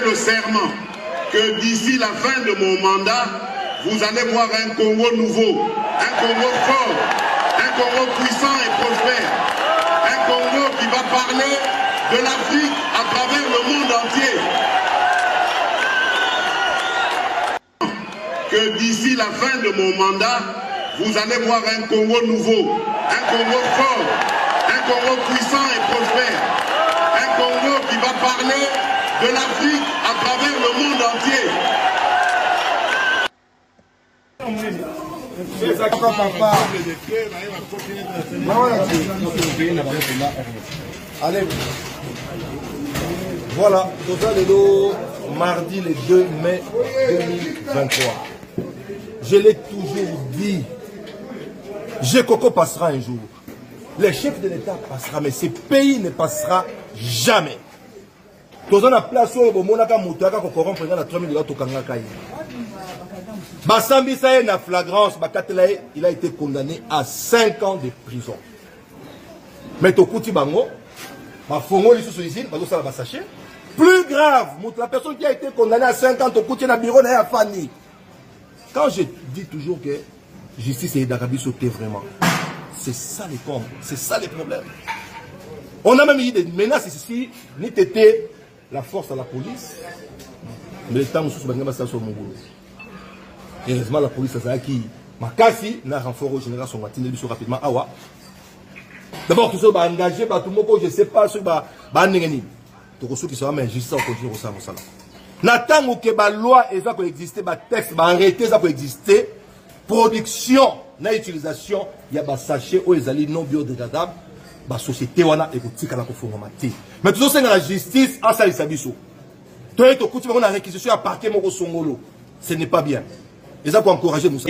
Le serment que d'ici la fin de mon mandat, vous allez voir un Congo nouveau, un Congo fort, un Congo puissant et prospère, un Congo qui va parler de l'Afrique à travers le monde entier. Que d'ici la fin de mon mandat, vous allez voir un Congo nouveau, un Congo fort, un Congo puissant et prospère, un Congo qui va parler de l'Afrique à travers le monde entier. Allez. Voilà, tout ça le mardi le 2 mai 2023. Je l'ai toujours dit. Coco passera un jour. Le chef de l'État passera, mais ce pays ne passera jamais. Tout ça la place où on a corrompre dans la 3 000 Bassambisa na flagrance, il a été condamné à 5 ans de prison. Mais Tokuti Bango, plus grave, la personne qui a été condamnée à 5 ans, Tokuti na bureau na Fanny. Quand je dis toujours que justice est d'Arabie Saoudite vraiment, c'est ça les cons, c'est ça les problèmes. On a même eu des menaces ici, ni t'étais la force à la police, mais le temps où nous sommes mon boulot. Heureusement, la police a qui Makasi n'a renfort au général son matin rapidement. Awa. D'abord, tout ça va engager, tout le monde, je ne sais pas, ce va engager. Tout ce qui sera injustice, on continue au sein de ça. N'attendons que la loi va exister, le texte va arrêter, ça peut exister. Production, na utilisation, il y a des sachets où ils allaient non biodégradables, la société wana et boutique à la conformité. Mais tout ça, c'est la justice, à ça, il s'habille. Toi, tu as une réquisition à parquer mon songolo. Ce n'est pas bien. Et ça pour encourager nous.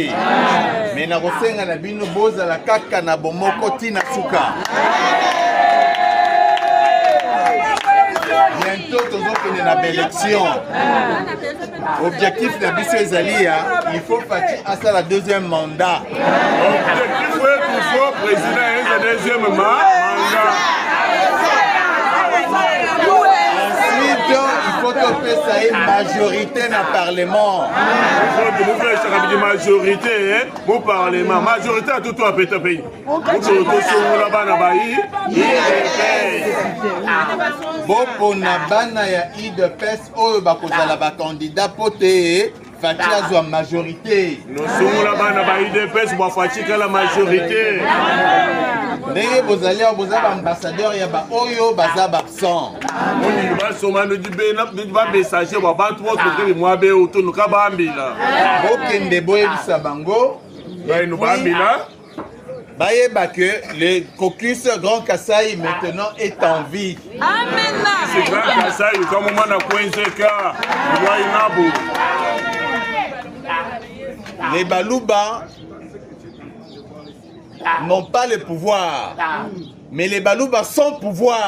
Mais na kosenga na bino boza la kaka na bomoko tina suka. Bientôt tous on a élection. Objectif de biso ezalia, il faut partir à ça la deuxième mandat. Objectif est toujours président et deuxième mandat. Il faut que ça ait majorité dans le Parlement. Il faut que vous majorité au Parlement. Majorité à tout le pays. Pour na bana ya IDPS oyo bakozala ba candidat poté Fati azwa majorité. Nous sommes là-bas na IDPS pour Fati la majorité. Ndenge bozali bozaba ambassadeur ya ba oyo bazaba absent. On va soma no dibena ba messager ba bantu votre que moi be autour ka bambila. Okende boyebisa bango ba nous bambila. Bayeba que le caucus Grand Kassai maintenant est en vie. Amen. C'est Grand Kassai comme on a coincé ka Wainabu. Les Balouba n'ont pas le pouvoir, mais les Balouba sont pouvoir.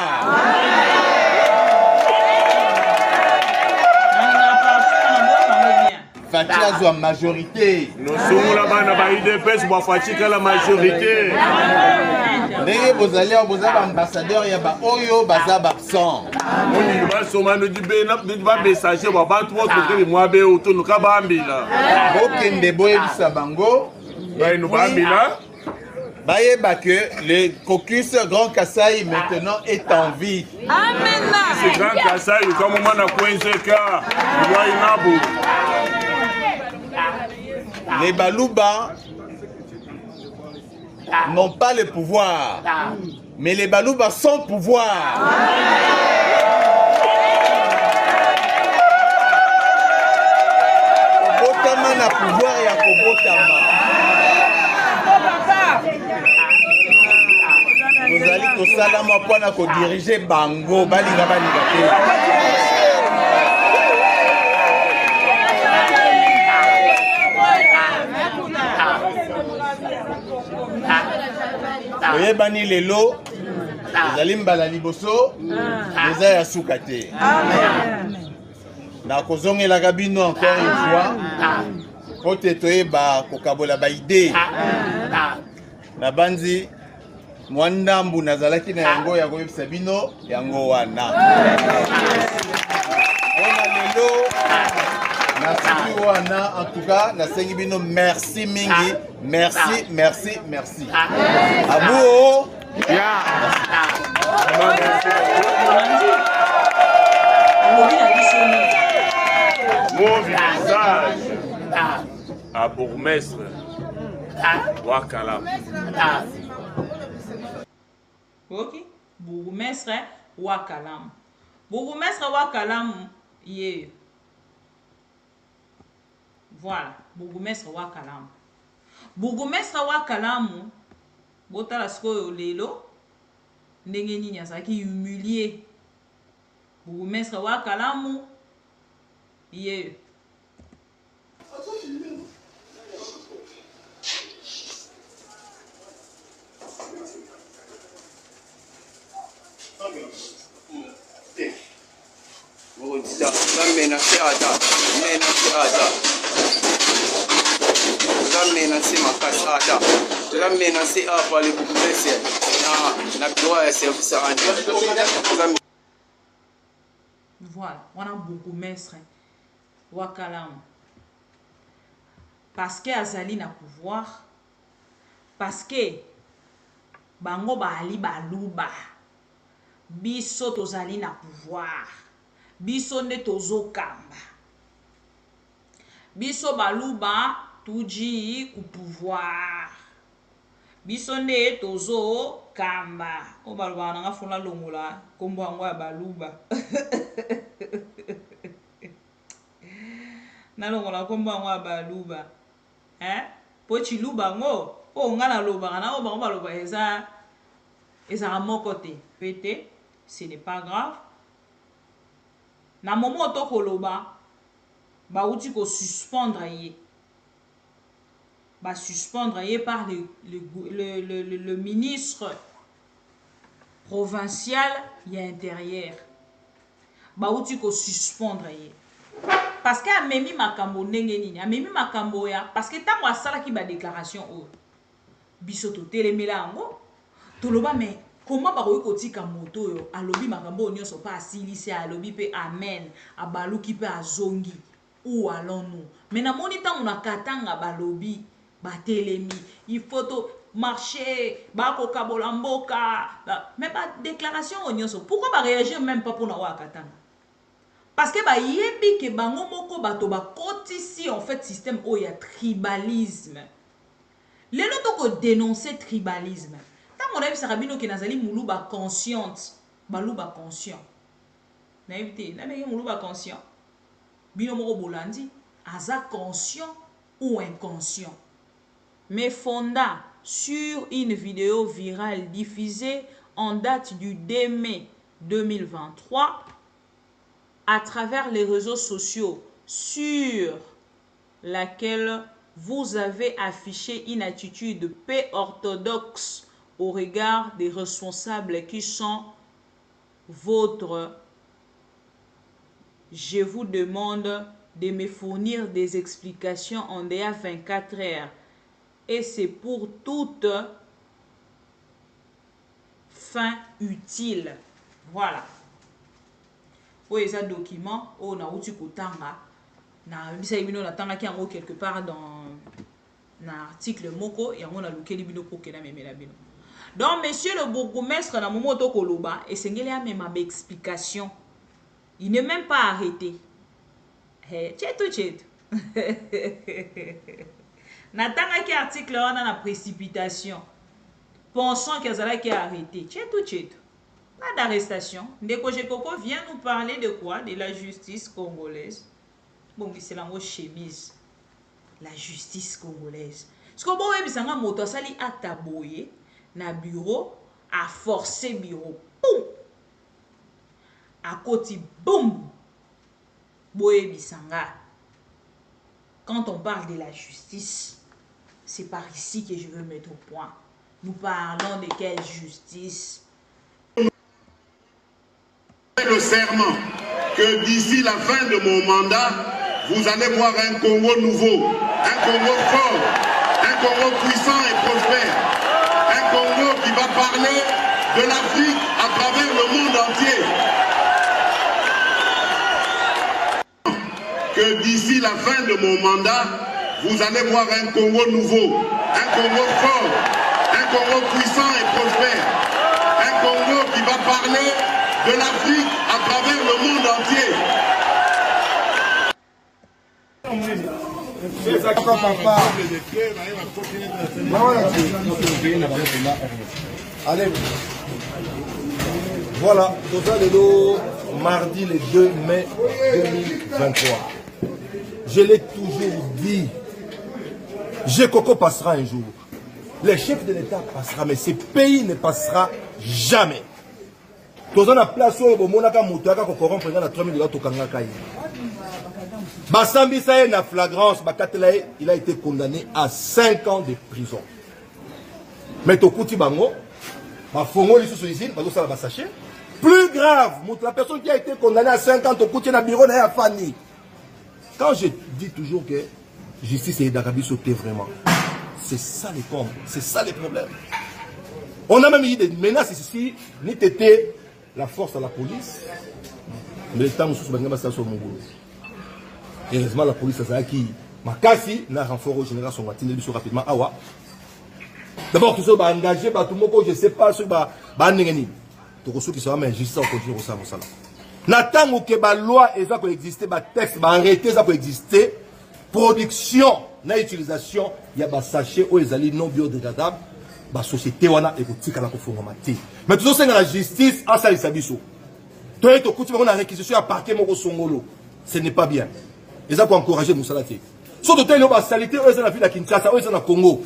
Fati azwa majorité. Nous sommes là-bas na IDPS pour Fati la majorité. Ndenge bozali bozaba ambassadeur ya ba oyo bazaba absent. On va soma no dibena ba messager ba bantu votre que moi be autour ka bambila. Okende boyebisa bango ba nous bambila. Bayeba que le caucus Grand Kassai maintenant est en vie. Amen. C'est Grand Kassai comme on a coincé ka Wainabu. Les Balouba n'ont pas le pouvoir, mais les Balouba sont pouvoir. Kobotama na pouvoir ya kobotama. Tozali kosalama mpona kodirige bango balinga te. Oyebani lelo ezali mbala liboso eza ya suka te. Na kozongelaka bino encore une fois po te toyeba kokabola baide na banzi mwa ndambu nazalaki na yango ya koyebisa bino yango wana. wana en tout cas nasengi bino merci mingi merci merci merci Abou mon visage à bourgmestre Wakalam. Ok, bourgmestre Wakalam. Bourgmestre Wakalam, yeah. Voilà, bourgmestre Wakalam. Bourgmestre Wakalam, botala sko lelo, ndenge nini azaki humilié. Bourgmestre Wakalam, yeah. Voilà, on a beaucoup maître Wakalam. Parce que Azali na pouvoir, parce que bango bali baluba, biso tozali na pouvoir, biso nde tozo kamba, biso baluba tuji ku pouvoir, biso nde tozo kamba. O baluba nanga funa longola kombo yango ya baluba. Na longola kombo yango ya baluba. Po chiluba ngo o ngana loba na o ba loba eza à mon côté. Pété, ce n'est pas grave. Na moment to koloba ba outi ko suspendre yé. Ba suspendre yé par le ministre provincial y intérieur. Ba outi ko suspendre yé. Parce que amemi makambo ndenge nini, amemi makambo ya parce que tango asala ki ba déclaration o biso to telemela ngo toloba mais comment ba ko kotika moto yo alobi makambo nyonso pa asilisi alobi pe amen abaluki pe azongi où allons-nous mais na moni tango na katanga balobi ba telemi il faut to marcher ba ko kabola mboka mais ba déclaration nyonso pourquoi ba réagir même pas pour na wa katanga. Parce que bah yebi que bango moko bato ba kotisi en fait système où il y a tribalisme. Les autres ko dénoncer tribalisme. Tant on a vu sarabino que nazali muluba consciente, baluba conscient. Na évité, na meki muluba conscient. Bino moko bolandi, aza conscient ou inconscient. Mais fonda sur une vidéo virale diffusée en date du 2 mai 2023 à travers les réseaux sociaux sur laquelle vous avez affiché une attitude peu orthodoxe au regard des responsables qui sont vôtres. Je vous demande de me fournir des explications en dehors 24 heures et c'est pour toute fin utile. Voilà. Où est ce document? Oh, na uti kotanga. Na bisa ibino na tanga ki yango quelque part dans l'article moko et yango na lukeli bino pour que na memela bino. Donc monsieur le bourgmestre na momo to koloba et sengeli a même ma explication. Il n'est même pas arrêté. Tchet. Na tanga ki article wana na précipitation. Pensant que Zala qui a arrêté. Tchet. Pas d'arrestation. Ndeko Jekoko vient nous parler de quoi? De la justice congolaise. Bon, c'est la mot chemise. La justice congolaise. Ce que bon, bisanga moto sali ataboye na bureau a forcé bureau. Boum. À côté boum. Boye bisanga. Quand on parle de la justice, c'est par ici que je veux mettre au point. Nous parlons de quelle justice? Le serment que d'ici la fin de mon mandat, vous allez voir un Congo nouveau, un Congo fort, un Congo puissant et prospère, un Congo qui va parler de l'Afrique à travers le monde entier. Que que d'ici la fin de mon mandat, vous allez voir un Congo nouveau, un Congo fort, un Congo puissant et prospère, un Congo qui va parler de l'Afrique à travers le monde entier. Allez. Voilà, tout ça le mardi le 2 mai 2023. Je l'ai toujours dit. Jekoko passera un jour. Le chef de l'État passera, mais ce pays ne passera jamais. Tout ça la place où on a corrompre la 3 000 $. Basambi Saye na flagrance, il a été condamné à 5 ans de prison. Mais Tokuti Bango, plus grave, la personne qui a été condamnée à 5 ans, Tokuti na bureau na Fanny. Quand je dis toujours que justice et Dakabi sauté vraiment, c'est ça les cons, c'est ça les problèmes. On a même eu des menaces ici, ni t'étais la force à la police, mais le temps où nous sommes heureusement, la police a qui m'a cassé, n'a renfort au général son matin, rapidement. Awa. D'abord, tout ça va engager, tout le monde, je ne sais pas, ce va engager. Tout ce qui sera, mais justice, on continue ça. N'attends que la loi va coexister, le texte va arrêter, ça peut exister. Production, na utilisation, il y a des sachets où ils non biodégradables, la société, on a écouté qu'elle a conformité. Mais tout ça, c'est la justice, en ça, il s'habille. Toi, tu as une réquisition à partir de Songolo. Ce n'est pas bien. Ils ont encouragé Moussalati. Surtout, il y a des saletés, ils ont la ville de Kinshasa, ils ont le Congo.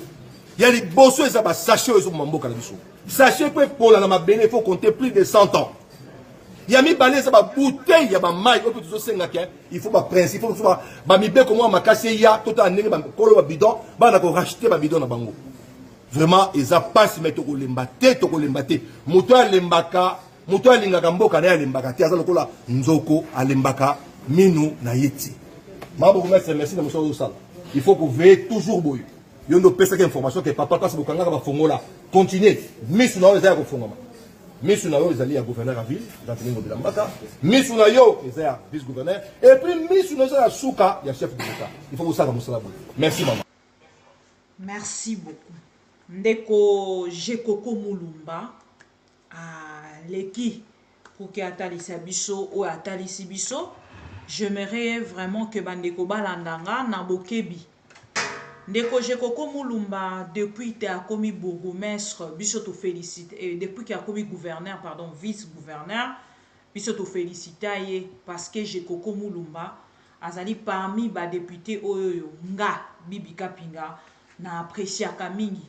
Il y a des bossos, ils ont des sachets, ils ont mambo Kalabiso. Sachez que pour la Mabene, il faut compter plus de 100 ans. Il y a mis balais, il y a des bouteilles, il y a des mailles, il faut des principes, il faut des bidons, comme moi, il y a tout un bidon, il faut racheter des bidons. Vraiment, ils ont pas si mettre au lembate, Moutoua lembaka, Moutoua lingagamboka, na lembaka, Tiaza lokola, Nzoko, alembaka, Minou, Nayeti. Merci de monsieur Ossal. Il faut que vous veillez toujours boy. Il y a une petite information que papa passe beaucoup de fongola. Continuez. Mais si nous avons des fongola. Mais si nous avons des alliés à gouverneur à ville, dans le niveau de l'ambaka. Mais si nous avons des vice-gouverneurs. Et puis, mais si nous avons un souka, il y a chef de l'État. Il faut que vous sachiez monsieur Laboui. Merci maman. Merci beaucoup. Ndeko Jekoko Mulumba à l'eki pour que Atalisa Biso ou Atalisi Biso. J'aimerais vraiment que Bandeko Balandanga Nabokebi. Ndeko Jekoko Mulumba, depuis qu'il a commis bourgmestre, Biso te félicite. Et depuis qu'il a commis gouverneur, pardon, vice-gouverneur, Biso te félicite parce que Jekoko Mulumba, azali parmi les députés Oyoyo, Nga, Bibika Pinga, na apprécié Kamingi,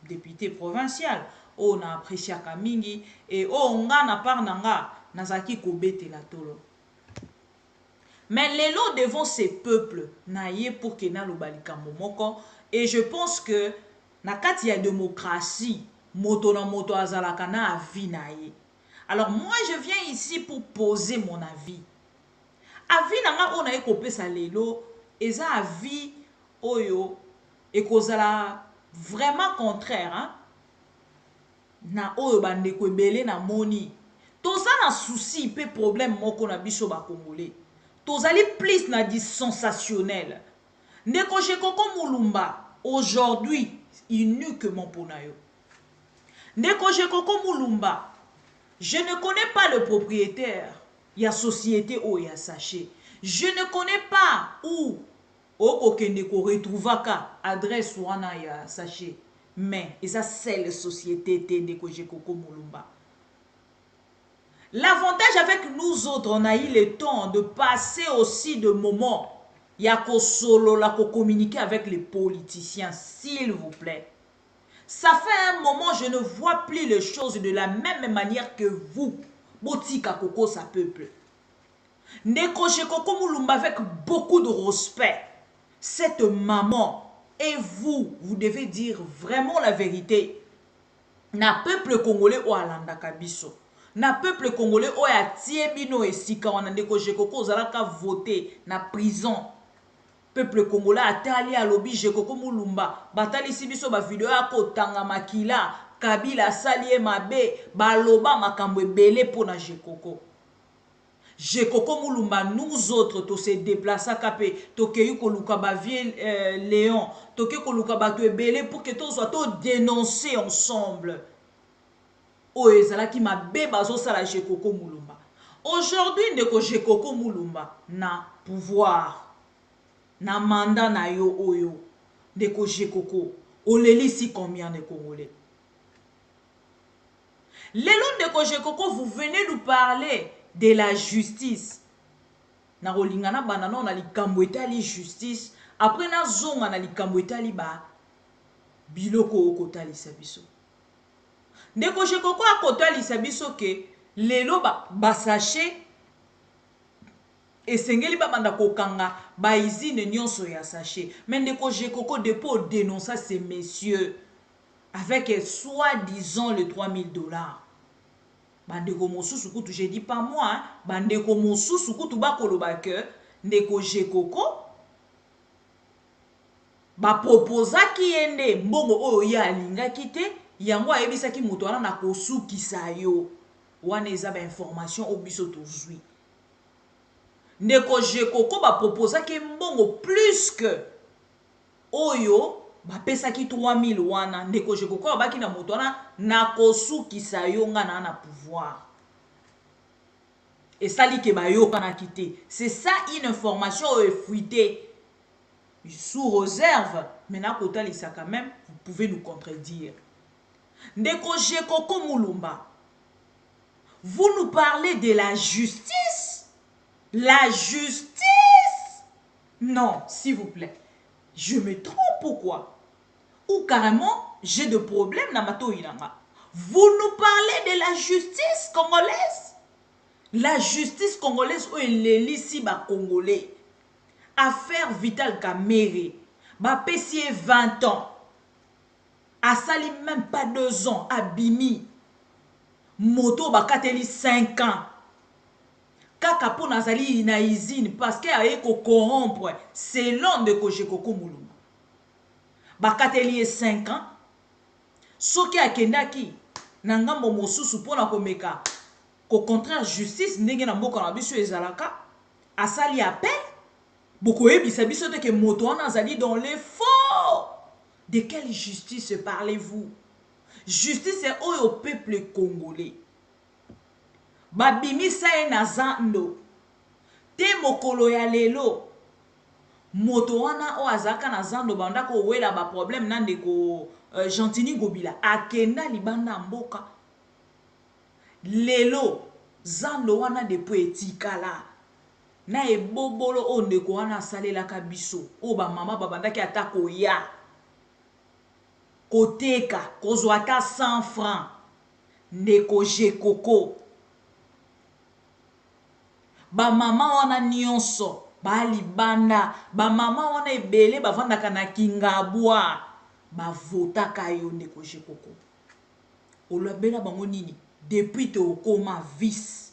député provincial, on a apprécié Kamingi, et Nga na par nanga, Nazaki Kobete la tolo. Mais les lots devant ces peuples, naïe pour que na lobalika momoko, et je pense que na kati ya démocratie, moto na moto azalaka na avis naïe. Alors moi je viens ici pour poser mon avis. Avis nanga on a ekopé sa lelo, eza avis oyo et kozala vraiment contraire hein. Na oyo bande ko ebele na moni. To ça na souci pe problème moko na biso ba congolais. Tozali plus na dit sensationnel. Ndeko Jekoko Mulumba, aujourd'hui, il n'eut que mon ponayo. Ndeko Jekoko Mulumba, je ne connais pas le propriétaire. Il y a société où il y a sachet. Je ne connais pas où Ndeko retrouvaka adresse ou il y a sachet. Mais, il y a celle société Ndeko Jekoko Mulumba. L'avantage avec nous autres, on a eu le temps de passer aussi de moments. Il y a qu'au solo là, qu'au communiquer avec les politiciens, s'il vous plaît. Ça fait un moment, je ne vois plus les choses de la même manière que vous. Botika Koko, sa peuple. Ndeko Jekoko Mulumba avec beaucoup de respect. Cette maman et vous, vous devez dire vraiment la vérité. Na peuple congolais ou alanda kabiso. Na peuple congolais oya tiebino esika wana ndeko Jekoko ozalaka voter na prison. Peuple congolais atali alobi Jekoko Mulumba batalisi biso ba video ya kotanga makila Kabila salie mabe baloba makambo ebele pona Jekoko. Jekoko Mulumba, nous autres, to se déplacer kapé, to keyu koluka ba vie Léon, to keyu koluka ba to ebele pour que to soit to dénoncer ensemble. O ezala ki ma beba zo sala Jekoko Mulumba. Aujourd'hui, ndeko Jekoko Mulumba na pouvoir, na mandat na yo oyo, ndeko Jekoko, oleli si combien de Congolais? Lelo ndeko Jekoko, vous venez nous parler de la justice. Na rolingana banana na likambo etali justice. Après na zonga na likambo etali ba biloko okotali sabiso. Ndeko Jekoko akotali sabiso ke lelo ba sachet esengeli ba banda kokanga ba izine nyonso ya sachet. Mais ndeko Jekoko depo dénoncer ces messieurs avec soi-disant le $3000. Bandeko mosusu kutu, je dis pas moi, hein? Bandeko mosusu kutu bakoloba ke ndeko Jekoko ba proposa ki yende mbongo oyo ya alinga kite yango ayebisa ki muto wana na kosukisa yo. Wana eza ba information obiso tozwi. Ndeko Jekoko ba proposa ki mbongo plus que oyo bapesa ki 3000 wana. Ndeko Jekoko baki na moto wana na kosukisa yo nga na pouvoir. Et ça li ke ba yo kana kite. C'est ça une information fuitée sous réserve. Maintenant kota lisa quand même, vous pouvez nous contredire. Ndeko Jekoko Mulumba, vous nous parlez de la justice? La justice? Non, s'il vous plaît. Je me trompe pourquoi? Ou carrément, j'ai de problèmes dans ma toïnanga. Vous nous parlez de la justice congolaise? La justice congolaise où elle est ici, ba congolais. Affaire Vital Kamerhe. Ba pessier 20 ans. A sali même pas 2 ans. Abimi. Moto ba kateli 5 ans. Kaka po nazali na izine parce que aye ko corrompre selon de Jekoko Mulumba. Bakateli 5 ans. Soki akendaki na ngambo mosusu pona komeka ko contraire justice ndenge na mboka na biso ezalaka asali appel boko yebisa biso te ke moto wana azali dans les faux. De quelle justice parlez-vous? Justice est au peuple congolais. Babimisa e na zando te mokolo ya lelo moto wana o azaka na zando banda ko wela ba problème na ndeko Gentini Ngobila akenda libanda mboka lelo zando wana depo etikala na ebobolo o ndeko wana salelaka biso o ba mama babandaki atako ya koteka kozwa ata 100 francs ndeko Jekoko. Ba mama wana nyonso ba libanda ba mama wana ebele bavandaka na Kingabwa ba votaka yo ndeko Jekoko. Olobela bango nini depuis te okoma vice?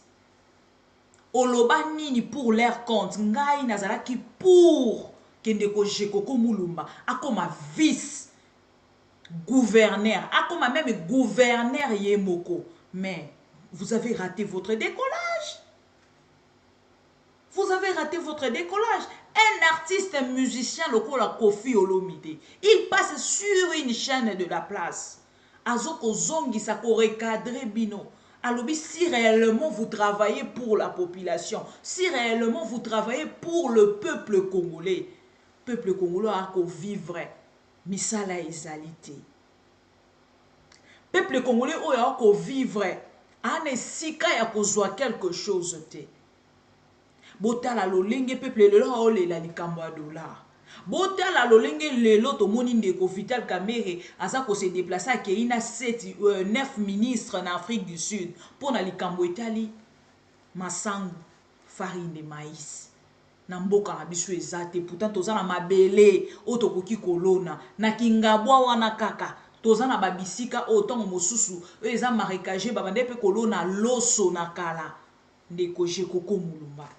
Oloba nini pour leur compte? Ngai nazalaki pour que ndeko Jekoko Mulumba akoma vice gouverneur, akoma même gouverneur yemoko. Mais vous avez raté votre décollage. Vous avez raté votre décollage. Un artiste, un musicien, le Kofi Olomide, il passe sur une chaîne de la place. Azoko zongi sako recadrer bino. Alobi, si réellement vous travaillez pour la population, si réellement vous travaillez pour le peuple congolais a ko vivre misala ezalité. Peuple congolais a ko vivre ane sika ya kozwa quelque chose te. Botala lolenge peuple lelo olela likambo ya dollar. Botala lolenge lelo to moni ndeko Vital Kamerhe asa ko se déplacer a keina 9 ministres en Afrique du Sud pour na likambo etali masangu farine de maïs. Na mboka na biso ezate pourtant tozana mabele otokoki kolona na Kingabwa wana kaka tozana babisika otongo mosusu eza marécagé babande pe kolona loso na kala ndeko Jekoko Mulumba.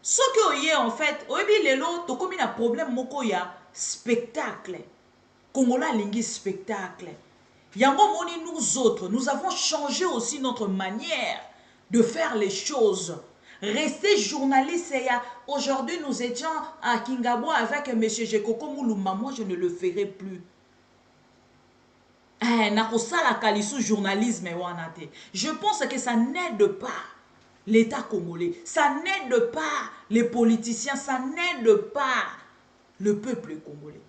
Ce que y est en fait, oyebi lelo to komi na problème moko ya spectacle. Kongola lingi spectacle. Yango moni nous autres, nous avons changé aussi notre manière de faire les choses. Rester journaliste, aujourd'hui nous étions à Kingabo avec M. Jekoko Mulumba, moi je ne le ferai plus. Je pense que ça n'aide pas l'État congolais, ça n'aide pas les politiciens, ça n'aide pas le peuple congolais.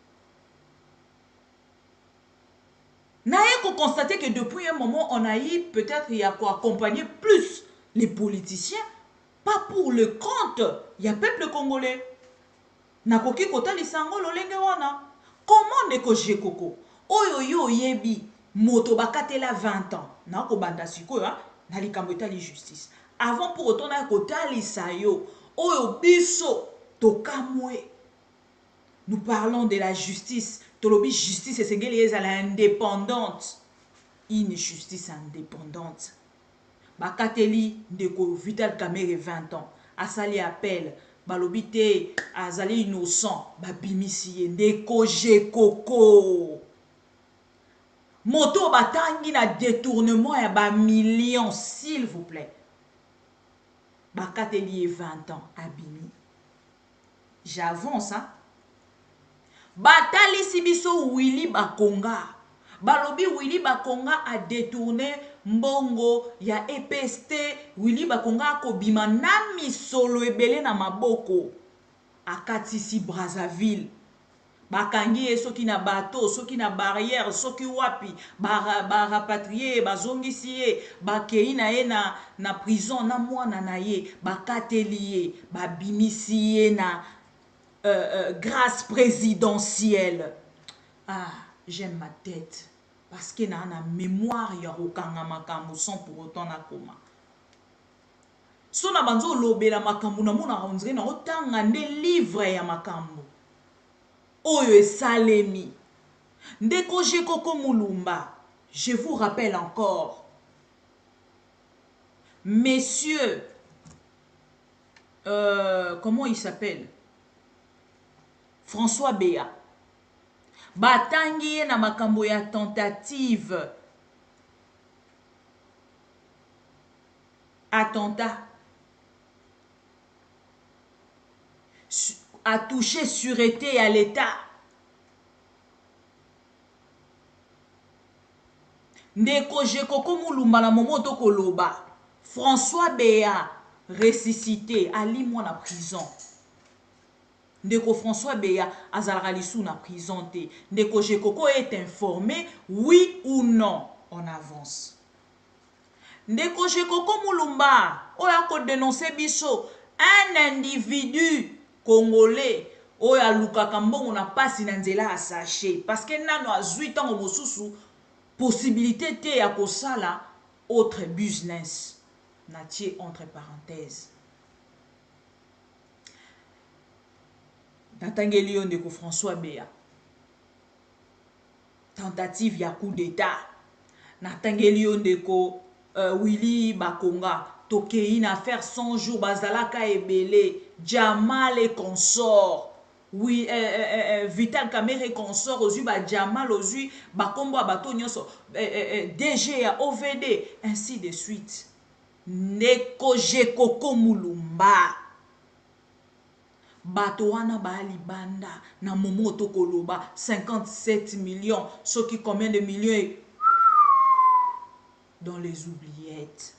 Il faut constater que depuis un moment, on a eu peut-être il y a quoi accompagner plus les politiciens, pas pour le compte, il y a peuple congolais. Nakoki kota lisango lolenge wana. Comment neko jekoko? Oyo yo yebi moto bakatela 20 ans. Nako banda sikoyo na likambo etali justice. Avant pour autant na kota lisayo, oyo biso tokamwe. Nous parlons de la justice. Tolobi justice et sengeli ezala indépendante. Une justice indépendante. Bakateli ndeko Vital Kamerhe 20 ans. Asali appel. Balobi te azali innocent. Babimisi ndeko jekoko. Moto batangi na détournement ya ba millions s'il vous plaît. Bakateli 20 ans abimi. J'avance hein. Batali sibiso Willy Bakonga. Balobi Willy Bakonga a détourné mbongo ya EPST. Willy Bakonga kobima na misolo ebele na maboko. Akatisi Brazzaville. Bakangi e soki na bateau, soki na barrière, soki wapi. Rapatrié, bazongisi ye. Bakei na ye na prison na mwana na ye. Bakateli ye. Babimisi ye na grâce présidentielle. Ah, j'aime ma tête. Parce que na mémoire ya okanga makambo sans pour autant na koma. So na banzo lobela makambo na mona ondire na otanga nde livre ya makambo. Oyo esalemi. Ndeko Jekoko Mulumba, je vous rappelle encore. Messieurs, comment il s'appelle? François Béa. Batangi na makambo ya tentative. Attentat. A touché sûreté à l'État. Ndeko Jekoko Mulumba na momoto koloba. François Béa ressuscité Ali moi na prison. Ndeko François Béa azalaka lisu na prison te. Ndeko Jekoko est informé, oui ou non. On avance. Ndeko Jekoko Mulumba, oya ko dénoncer biso un individu congolais oya lukaka mbongo na pasi na nzela asache parce que nano azwi tango mosusu possibilité te ya kosala autre business. Natie entre parenthèses. Natangeli yo ndeko François Béa. Tentative ya coup d'état. Natangeli yo ndeko Willy Bakonga. Tokei na faire 100 jours bazalaka ebele. Jamal et consort. Oui, Vital Kamerhe consort aux ba Jamal aux Bakombo abato nyoso DG à OVD ainsi de suite. Neko Jekoko Mulumba. Bato wana baali banda na momoto koloba 57 millions, ce qui combien de millions dans les oubliettes.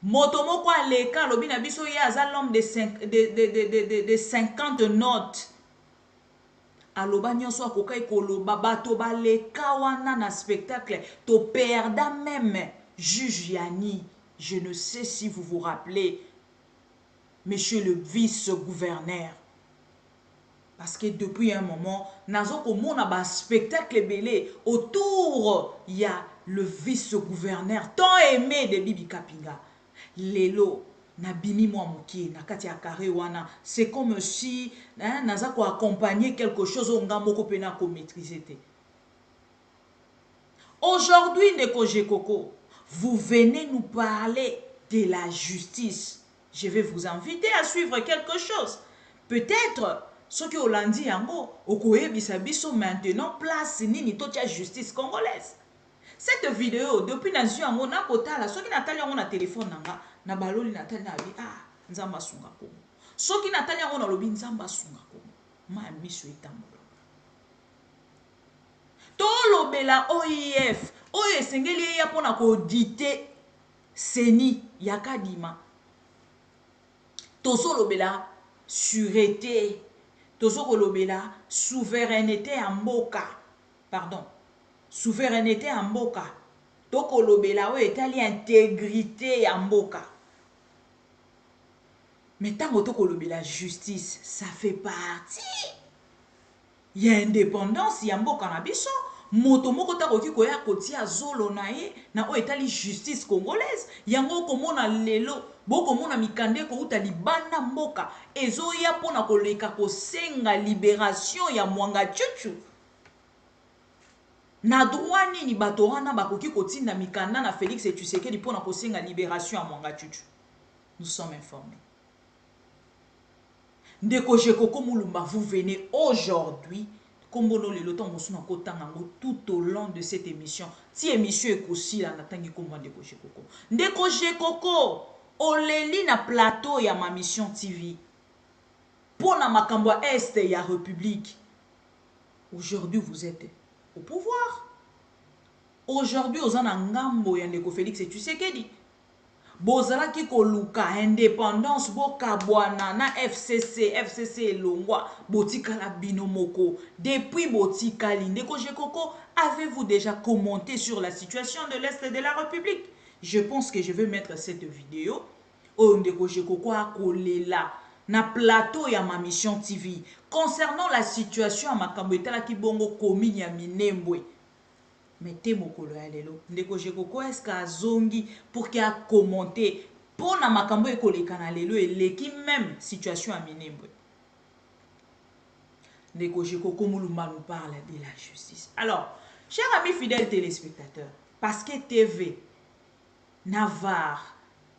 Motomoko aleka lobi na biso ye aza l'homme de 50 notes. Aloba nyonso akokai koloba bato baleka wana na spectacle to perda même juge Yani. Je ne sais si vous vous rappelez, monsieur le vice-gouverneur. Parce que depuis un moment, nazo komona ba spectacle belé autour il y a le vice-gouverneur tant aimé de Bibi Kapinga. Lelo na bimi mwa mukie na kati ya carré wana, c'est comme si naza ko accompagner quelque chose onga moko pena ko maîtriser te. Aujourd'hui Ndeko Jekoko, vous venez nous parler de la justice. Je vais vous inviter à suivre quelque chose. Peut-être ce que Olandi yango okoyebisa biso maintenant place nini totia justice congolaise. Cette vidéo, depuis que je on a kotala, ceux qui n'attendent on a téléphone nanga, na baloli n'attendent na bi nzamba sunga ko. Ceux qui n'attendent on a lobi nzamba sunga ko. Ma miso etambola. To lobela OIF, oyo esengeli ya pona ko dite seni yakadima. Tozo lobela sûreté, tozo lobela souveraineté en mboka. Pardon. Souveraineté en mboka. Toko lobela o etali intégrité en mboka. Mais tant que toko lobela justice, ça fait partie. Il y a indépendance, il y a mboka na biso. Moto moko tako ki koya kotia zolo na ye na o etali justice congolaise. Yango komona lelo, boko mona mikande ko uta libanda mboka. Ezo ya pona koleka ko senga libération ya Mwanga Chuchu. Na droit nini bato wana bakoki kotinda mikanda na Félix Tshisekedi pona kosenga libération ya Mwanga Chuchu. Nous sommes informés. Ndeko Jekoko Mulumba, vous venez aujourd'hui kombono le loto mosuna kotangango tout au long de cette émission. Si émission ekosi la natangi kombo Ndeko Jekoko. Ndeko Jekoko oleli na plateau ya ma mission TV. Pona makambo est ya République. Aujourd'hui vous êtes au pouvoir. Aujourd'hui, aux anangambo ya Ndeko Félix Tshisekedi. Bozala ki koluka indépendance boka bwana na FCC Longwa botika la binomoko. Depuis botika Ndeko Jekoko, avez-vous déjà commenté sur la situation de l'Est de la République? Je pense que je vais mettre cette vidéo au Ndeko Jekoko a kolela na plateau ya ma mission TV concernant la situation à makambo etala ki bongo commune ya Minembwe. Mettez mokolo ya lelo Ndeko Jekoko est-ce qu'a zongi pour qu'il a commenté pour na makambo ekoleka na lelo eleki même situation à Minembwe. Ndeko Jekoko Mulumba nous parle de la justice. Alors, chers amis fidèles téléspectateurs, parce que TV Navarre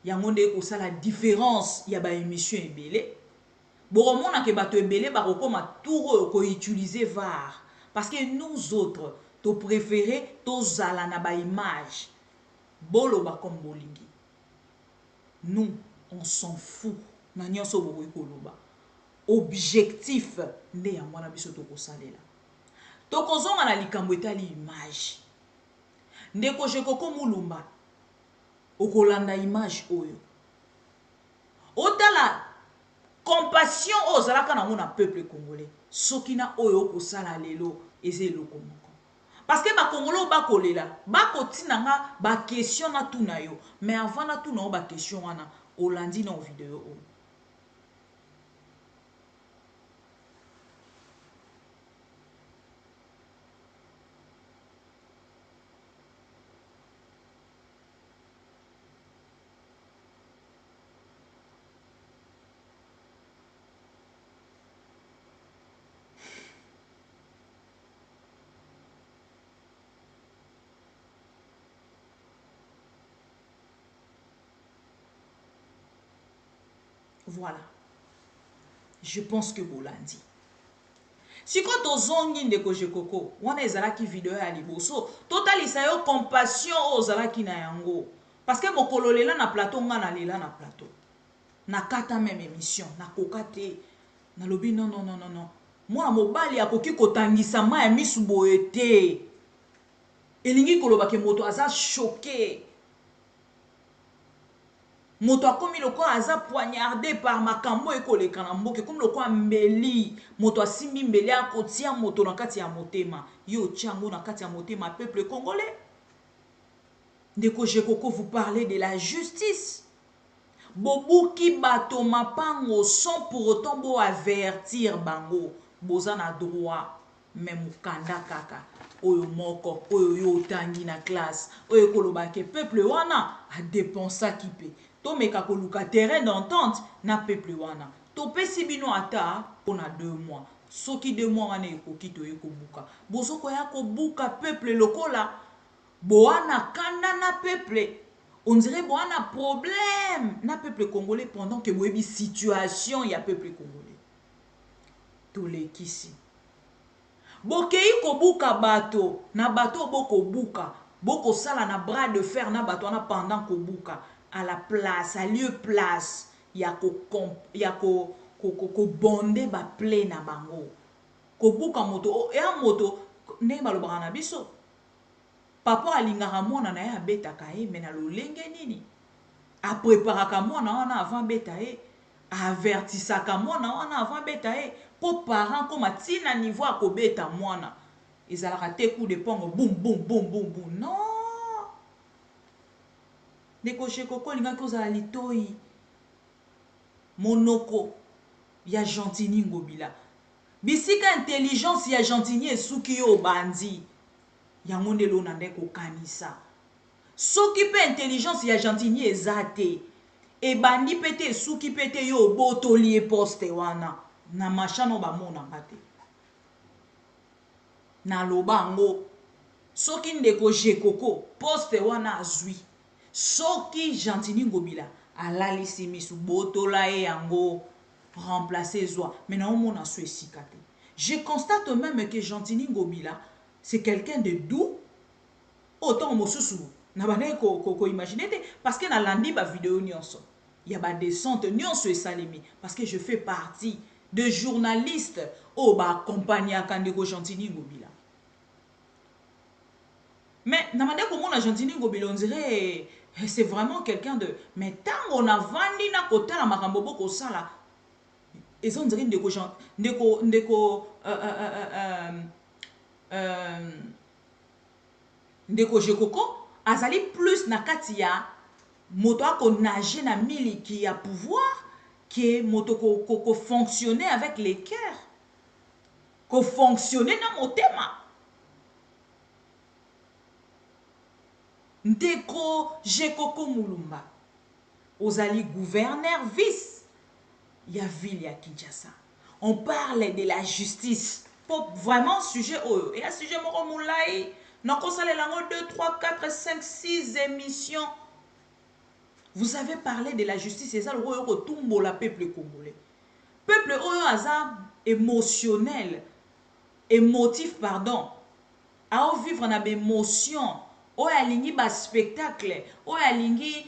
yango nde ko la différence ya ba émission ebele. Boromona ke bato ebele ba kokoma tour ko utiliser VAR parce que nous autres to préféré to zala na ba image bolo ba comme bolingi. Nous on s'en fout na nyonso bo koloba. Objectif nde ya mwana biso to ko salela. To kozonga na likambo etali image. Ndeko Jekoko Mulumba okolanda image oyo. Otala compassion ozalaka na mona peuple congolais. Sokina oyo okosala lelo eze loko moko. Parce que ba Congolais ba kolela, ba kotina nga ba question na tuna yo, mais avant na tuna ba question wana olandi na vidéo oyo. Voilà. Je pense que vous l'avez dit. Si quand on zongi Ndeko Jekoko, on est zala ki vidéo ya liboso, totalisa yo compassion o zala ki na yango. Parce que mokolo lela na plateau nga na lela na plateau. Na kata même émission, na kokate, na lobi non. Moi mobali akoki kotangisa ma ya misu boete. Elingi koloba ke moto aza choqué. Moto akomi loko aza poignardé par makambo ekoleka na mboke comme loko mbeli moto asimbi mbeli akotia moto na kati ya motema yo tiango na kati ya motema peuple congolais. Ndeko Jekoko vous parlez de la justice. Bobuki bato mapango sans pour autant bo avertir bango boza na droit même mukanda kaka oyo moko oyo yo tangi na classe oyo koloba ke peuple wana a dépensa kipe to meka koluka terrain d'entente na peuple wana to pesi bino ata pona 2 mois soki 2 mois wana ekoki to ekobuka bozoko ya kobuka peuple lokola boana kanda na peuple. On dirait bon on a problème na peuple congolais pendant que boyebi situation ya peuple congolais. Tous les kisi. Bokei kobuka bato na bato boko buka boko sala na bras de fer na bato wana pendant kobuka à la place à lieu place ya ko bonde ba ple na bango kobuka moto e moto ndenge balobaka na biso papa alingaka mwana na ye abetaka ye me na lolenge nini apreparaka mwana wana avant beta ye avertisaka mwana wana avant beta ye po parent koma ntina niveau akobeta mwana ezalaka te coup de pongo boum boum boum boum boum non ndeko shekoko olingaki ozala litoi monoko ya Gentini Ngobila bisika intelligence ya Gentini esuki yo bandi yango nde lo na nde kokanisa soki pe intelligence ya Gentini eza te ebandi pe te esuki pe te yo obotoli e poste wana na machano bamonanga te na lobango soki ndeko jekoko poste wana azwi soki Gentini Ngobila alalisi misu botola e yango remplacer zwa mais na omona so esika te. Je constate même que Gentini Ngobila c'est quelqu'un de doux autant mosusu na bana ko imaginer te parce que na landi ba vidéo nyonso il y a ba descente nyonso esalemi parce que je fais partie de journalistes au ba accompagner Kandeko Gentini Ngobila mais na mande ko mona Gentini Ngobila on dirait c'est vraiment quelqu'un de mais tant on a vandi na kota la makambo boko sala et on dirait ndeko ndeko jekoko azali plus na kati ya moto ako nager na miliki ya pouvoir que moto ko fonctionner avec les cœurs ko fonctionner na motema ndeko jekoko mulumba ozali gouverneur vice ya ville ya Kinshasa. On parle de la justice pour vraiment sujet et un sujet moko moulai nako salela ngo 2 3 4 5 6 émissions. Vous avez parlé de la justice et ça le oyo ko tumbola peuple congolais. Peuple oyo aza émotionnel émotif pardon a vivre na émotion o alingi ba spectacle o alingi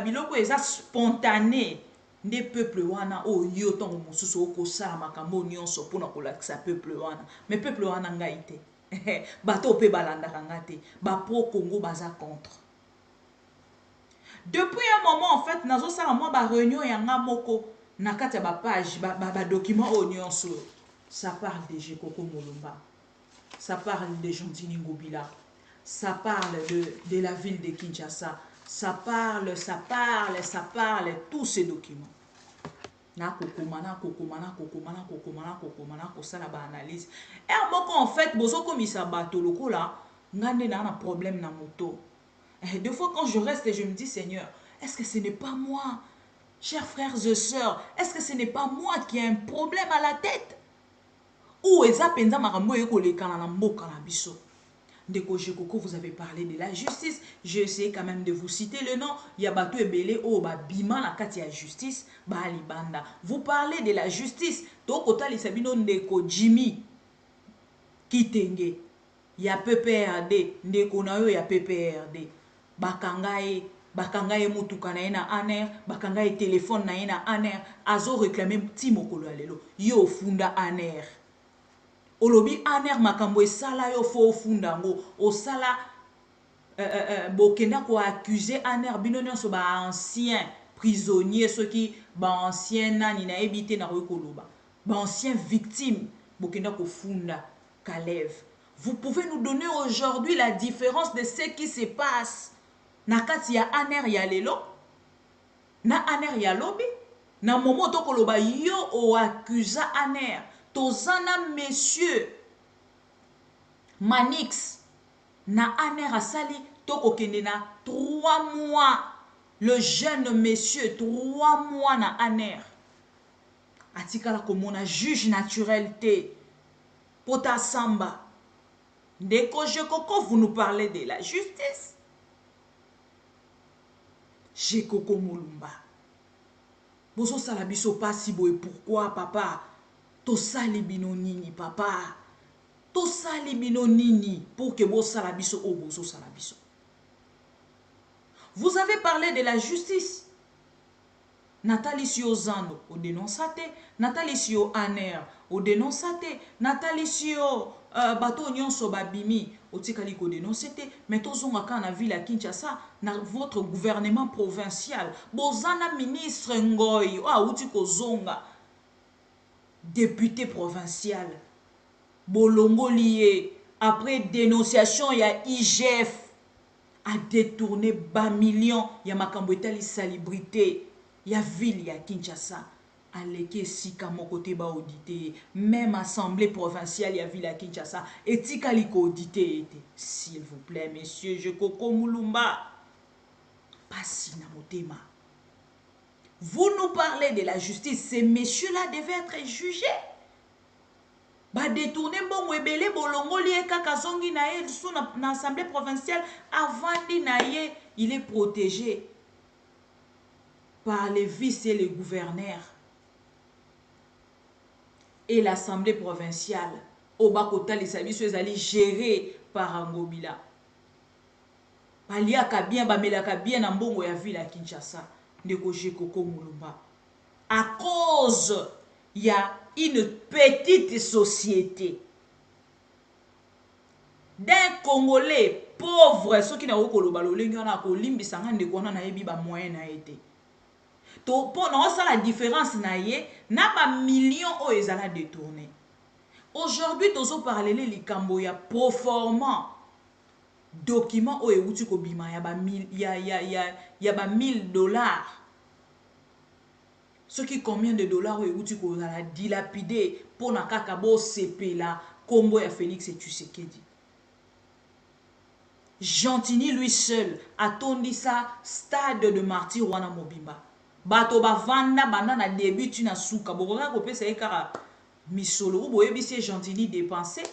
biloko eza spontané nde peuple wana oyo ntango mosusu okosala makambo nyonso mpona kolakisa peuple wana mais peuple wana ngai te bato mpe balandaka nga te bapro Congo baza contre depuis un moment en fait nazosala mwa baréunion yanga moko na kati ya bapage badocument oyo nyonso ça parle de Jekoko Mulumba ça parle de Gentini Ngobila ça parle de la ville de Kinshasa. Ça parle, tous ces documents. Na ça la analyse. Et en fait, bozo comme ça bateau loko là, ngande na un problème na moto. Et des fois quand je reste et je me dis Seigneur, est-ce que ce n'est pas moi, chers frères et sœurs, est-ce que ce n'est pas moi qui ai un problème à la tête? Ou eza penza makambo yeko le kana na mboka na biso. Ndeko Jekoko, vous avez parlé de la justice. J'ai essayé quand même de vous citer le nom. Yabato Ebele, oh, Bima, la Katia Justice, Balibanda. Vous parlez de la justice. Tokota Lisabino Ndeko Jimmy Kitenge. Ya PPRD. Ndeko Nayo ya PPRD. Bakangaye mutuka na ena aner. Bakangaye téléphone na ena aner. Azo réclamé Timokolo Alelo. Yo funda aner. Olobi aner makambo esala yo fo fundango osala bokenda ko accuser aner bino nyonso ba ancien prisonnier ceux qui ba ancien nani na ebité na koloba ba ancien victime bokenda ko funda Kalev. Vous pouvez nous donner aujourd'hui la différence de ce qui se passe na kati ya aner ya lelo na aner ya lobi na momo to koloba yo o accusa aner tozana messieurs Manix na aner asali toko kende na 3 mois le jeune monsieur 3 mois na aner atikala komona juge naturel te pota samba ndeko Jekoko vous nous parlez de la justice Jekoko Mulumba bozo sala biso pasi boye pourquoi papa tosali bino nini papa To sali bino nini pour que bo salabiso o bozo salabiso. Vous avez parlé de la justice. Nathalie Sio Zando au dénoncate, Nathalie Sio Aner au dénoncate, Nathalie Sio Bato Nyonso Babimi au tikali ko dénoncate, mais tozonga ka na ville à Kinshasa na votre gouvernement provincial. Bozana ministre Ngoy, outi ko zonga député provincial. Bolongo lié après dénonciation ya IGF a détourné bas millions ya makambo etali salubrité ya ville ya Kinshasa aleke sika mon côté ba audité même assemblée provinciale ya ville ya Kinshasa etikali ko audité s'il vous plaît messieurs je koko mulumba pasi na motema. Vous nous parlez de la justice, ces messieurs là devaient être jugés. Ba détourner bon webele bolongo lié kaka zongi na ye sous na assemblée provinciale avant di na ye il est protégé par les vices et les gouverneurs et l'assemblée provinciale au bakota les services ezali gérés par Angobila baliaka bien bamelaka bien na mbongo ya ville à Kinshasa ndeko Koko Mulumba à cause il y a une petite société d'un Congolais pauvre, ceux qui n'ont pas le ballon, ils ont limbi sanga de quoi on a eu ba moyen na été. To pour non ça la différence na ye na ba millions o ezala détourné. Aujourd'hui tozo parler les Camboya proformant document o euti ko bima ya ba ya ba $1000. Ce qui combien de dollars ou tu la dilapidé pour na kakabo CP là combo ya Félix et Tshisekedi. Gentini lui seul a tondi sa stade de martyr wana mobimba. Bato ba vanda banda na début tu na souka bokoka ko pesa ekara misolo ou boyebi se Gentini dépenser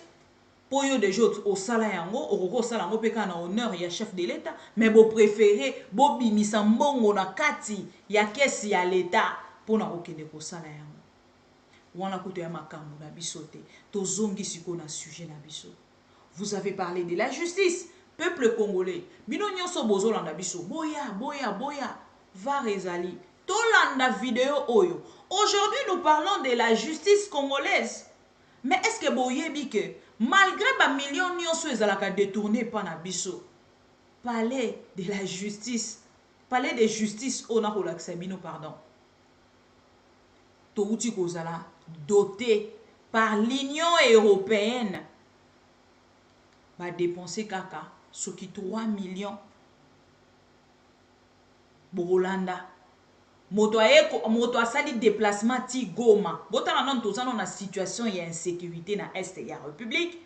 pour yo de jot au sala yango okoko sala yango peka na honneur ya chef de l'état mais bo préféré bo bimisa mbongo na kati ya kesi ya l'état pour na okende ko sala yango wana kuto ya makambo na bisote to zongi siko na sujet na biso. Vous avez parlé de la justice peuple congolais bino nyonso bozolanda biso boya va rezali to landa vidéo oyo. Aujourd'hui nous parlons de la justice congolaise mais est-ce que boyebi que malgré ba millions nyonso ezalaka détourné par na biso palais de la justice palais de justice ona ko laksa bino pardon touti kozala doté par l'Union européenne va dépenser kaka ce qui 3 millions Bolanda moto asali déplacement ti Goma botala non tozana na situation ya insécurité na est ya République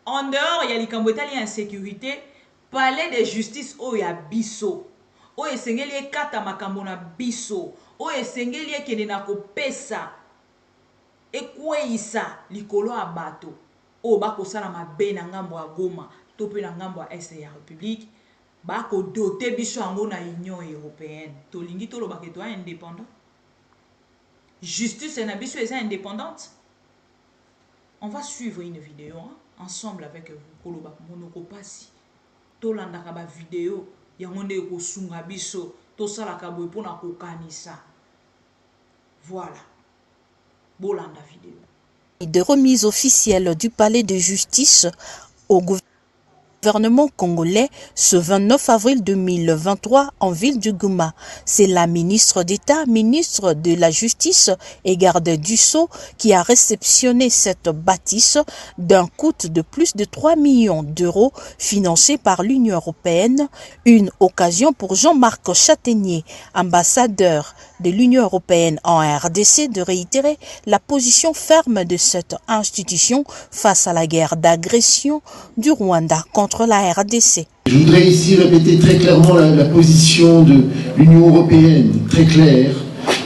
en dehors ya likambo etali insécurité palais de justice o ya biso o esengeli kata makambo na biso o esengeli ekende na kopesa ekweisa likolo ya bato o bakosala mabe na ngambo ya Goma to pe na ngambo ya est ya République bako doté biso yango na Union européenne to lingi to lobaka to indépendant justice na biso est indépendante. On va suivre une vidéo ensemble avec vous koloba monoko pasi to landa ka ba vidéo yango nde ko sunga biso to sala ka boy pona ko kanisa. Voilà bolanda vidéo de remise officielle du palais de justice au gouvernement congolais ce 29 avril 2023 en ville du Goma. C'est la ministre d'État, ministre de la Justice et garde du Sceau qui a réceptionné cette bâtisse d'un coût de plus de 3 millions d'euros financée par l'Union européenne. Une occasion pour Jean-Marc Chataignier, ambassadeur de l'Union européenne en RDC, de réitérer la position ferme de cette institution face à la guerre d'agression du Rwanda contre la RDC. Je voudrais ici répéter très clairement la position de l'Union européenne, très claire.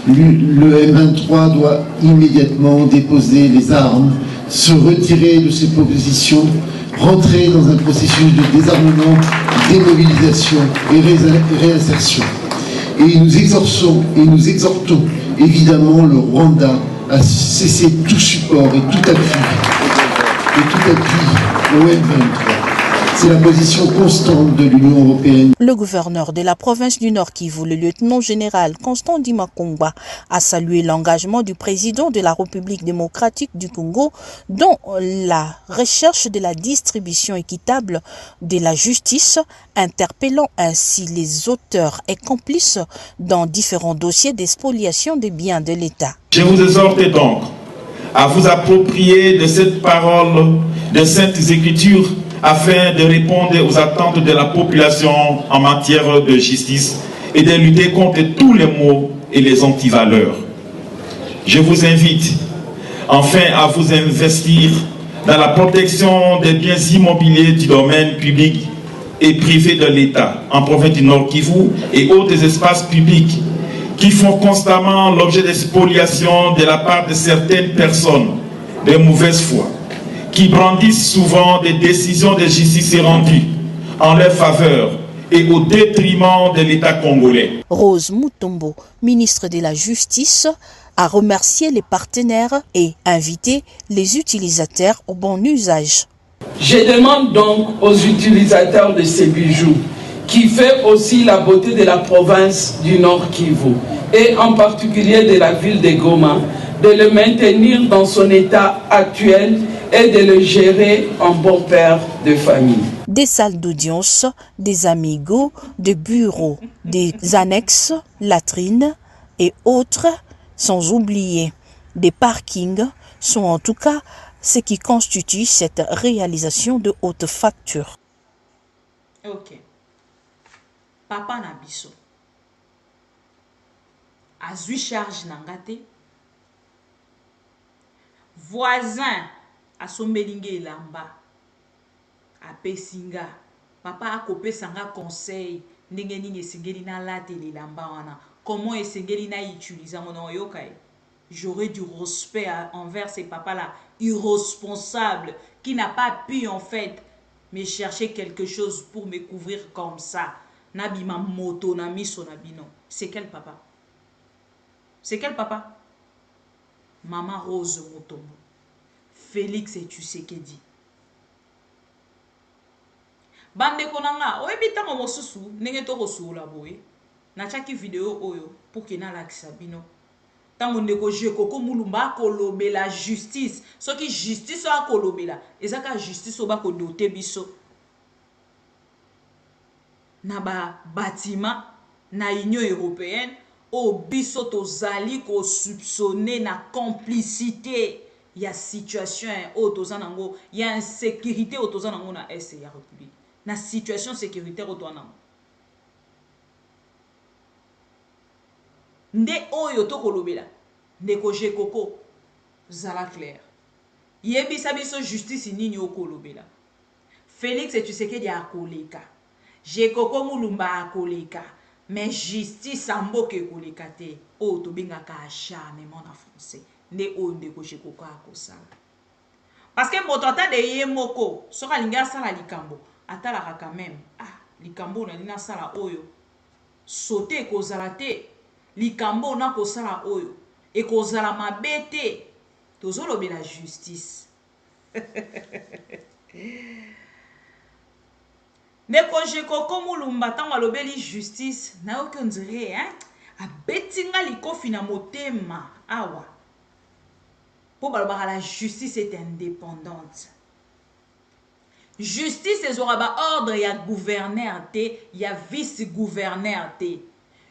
Le M23 doit immédiatement déposer les armes, se retirer de ses positions, rentrer dans un processus de désarmement, démobilisation et réinsertion. Et nous exhortons évidemment le Rwanda à cesser tout support et tout appui de tout appui au M23. C'est la position constante de l'Union européenne. Le gouverneur de la province du Nord Kivu, le lieutenant-général Constant Dimakongba, a salué l'engagement du président de la République démocratique du Congo dans la recherche de la distribution équitable de la justice, interpellant ainsi les auteurs et complices dans différents dossiers d'expoliation des biens de l'État. Je vous exhorte donc à vous approprier de cette parole des Saintes Écritures afin de répondre aux attentes de la population en matière de justice et de lutter contre tous les maux et les antivaleurs. Je vous invite enfin à vous investir dans la protection des biens immobiliers du domaine public et privé de l'État en province du Nord Kivu et autres espaces publics qui font constamment l'objet de spoliation de la part de certaines personnes de mauvaise foi, qui brandissent souvent des décisions de justice rendues en leur faveur et au détriment de l'État congolais. Rose Mutombo, ministre de la Justice, a remercié les partenaires et invité les utilisateurs au bon usage. Je demande donc aux utilisateurs de ces bijoux, qui fait aussi la beauté de la province du Nord Kivu, et en particulier de la ville de Goma, de le maintenir dans son état actuel et de le gérer en bon père de famille. Des salles d'audience, des amigos, des bureaux, des annexes, latrines et autres, sans oublier des parkings, sont en tout cas ce qui constitue cette réalisation de haute facture. Ok. Papa na biso. Azui charge nangate. Voisin asombelinge elamba. Apesinga. Papa akopesanga conseil. Ndenge nini esengeli na late elamba wana. Comment esengeli na utiliser mon yokai. J'aurais du respect envers ces papas-là, irresponsables, qui n'a pas pu en fait me chercher quelque chose pour me couvrir comme ça. Nabima moto na miso nabino. C'est quel papa? C'est quel papa? Maman Rose Mutombo. Félix et tu sais qu'est dit. Bande konanga, oebita mo mosusu, nenge to kosula boye. Na chaki vidéo oyo pour que na lakisa bino. Tango ndeko Jekoko Mulumba kolobe la justice. Ce qui justice a kolobe la. Ezaka justice oba ko dote biso. Na ba bâtiment na Union européenne o biso tozali ko soupçonner na complicité ya situation o tozanango ya insécurité o tozanango na est ya république na situation sécuritaire o tozanango nde oyo to kolobela ndeko Jekoko zala clair yebisa biso justice nini o kolobela Félix et tu sais que dia akoleka Jekoko Mulumba akoleka mais justice amboke koleka te o to bingaka acharnement en français nde o ndeko Jekoko akosala parce que motata de ye moko soka linga sala likambo atalaka quand même likambo na lina sala oyo sauter kozala te likambo na kosala oyo et kozala mabete tozolobe la justice Ndeko Jekoko Mulumba tango alobeli justice na oki on dirait a betinga likofi na motema awa pour balobaka la justice est indépendante. Justice ezora ba ordre ya gouverneur te ya vice gouverneur te.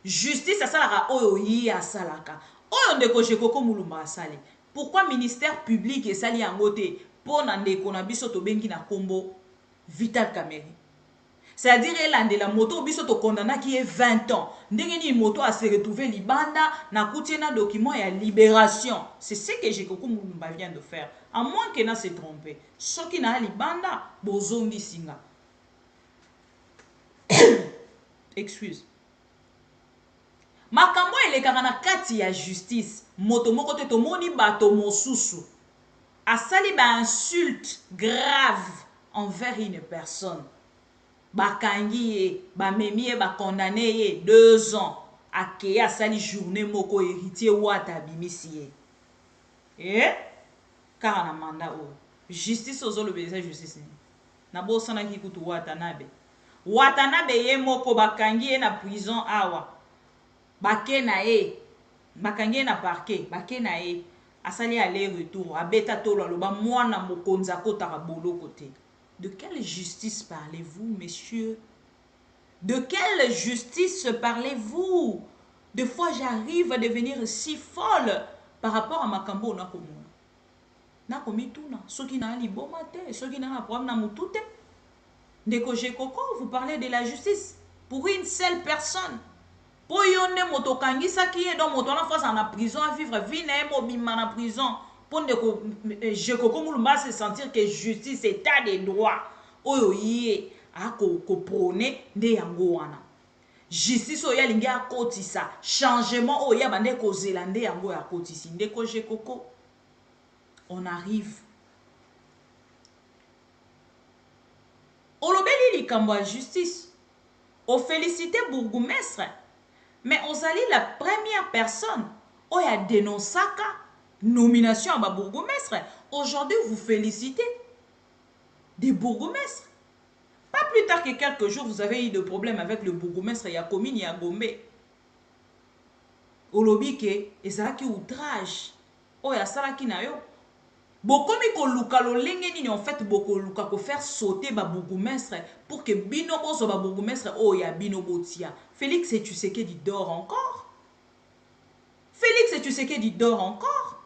Justice asalaka oyo yi asalaka. Oyo ndeko Jekoko Mulumba asali. Pourquoi ministère public esali yango te pona ndeko na biso to bengi na kombo Vital Kamerhe. C'est-à-dire la moto biso to condamna qui est 20 ans. Ndenge ni moto a se retrouver libanda na koutiena document ya libération. C'est ce que Jekoko Mulumba vient de faire. À moins que na se trompe. Ce qui na libanda bozongi singa. Excuse. Makambo elekaka na kati ya justice. Moto moko te tomoni bato mosusu. Asali ba insulte grave envers une personne. Bakangi ba memi ba condamné 2 ans. Akeya sali journée moko héritier wata bimisiye. Car na manda o. justice ozoloba eza justice nini na bosanaki kutu Watanabe ye moko bakangi ye na prison awa bake na ye bakangi ye na parquet bake na ye asali aller retour abeta tolo aloba mwana mokonzi akotaka boloko te. De quelle justice parlez-vous, messieurs? De quelle justice parlez-vous? Des fois, j'arrive à devenir si folle par rapport à ma kambo na komona. Na komituna, soki na liboma te, soki na problème na mutute. Ndeko Jekoko, vous parlez de la justice pour une seule personne. Pour yonne motokangisa qui est dans moto na face en prison à vivre vie na mobima na prison. Pour ndeko Jekoko mulumba se sentir que justice est état de droit. Oyo yé a ko prôner nde yango wana. Justice oya lingi a kotisa changement oya bande ko zelande yango ya kotisi ndeko Jekoko. On arrive. Olobeli likambo ya justice. O félicité bourgmestre. Mais on sali la première personne où il a dénoncé la nomination à bourgmestre. Aujourd'hui, vous félicitez des bourgmestres. Pas plus tard que quelques jours, vous avez eu des problèmes avec le bourgmestre Yakomine Yagombe. Olobike, et ça qui outrage. Oh, ya ça qui na yo. Bokomi ko luka lo lenge nini en fait boko luka ko faire sauter ba bourgmestre pour que binobo so ba bourgmestre oh ya binobo tia. Félix et Tshisekedi dort encore. Félix et Tshisekedi dort encore.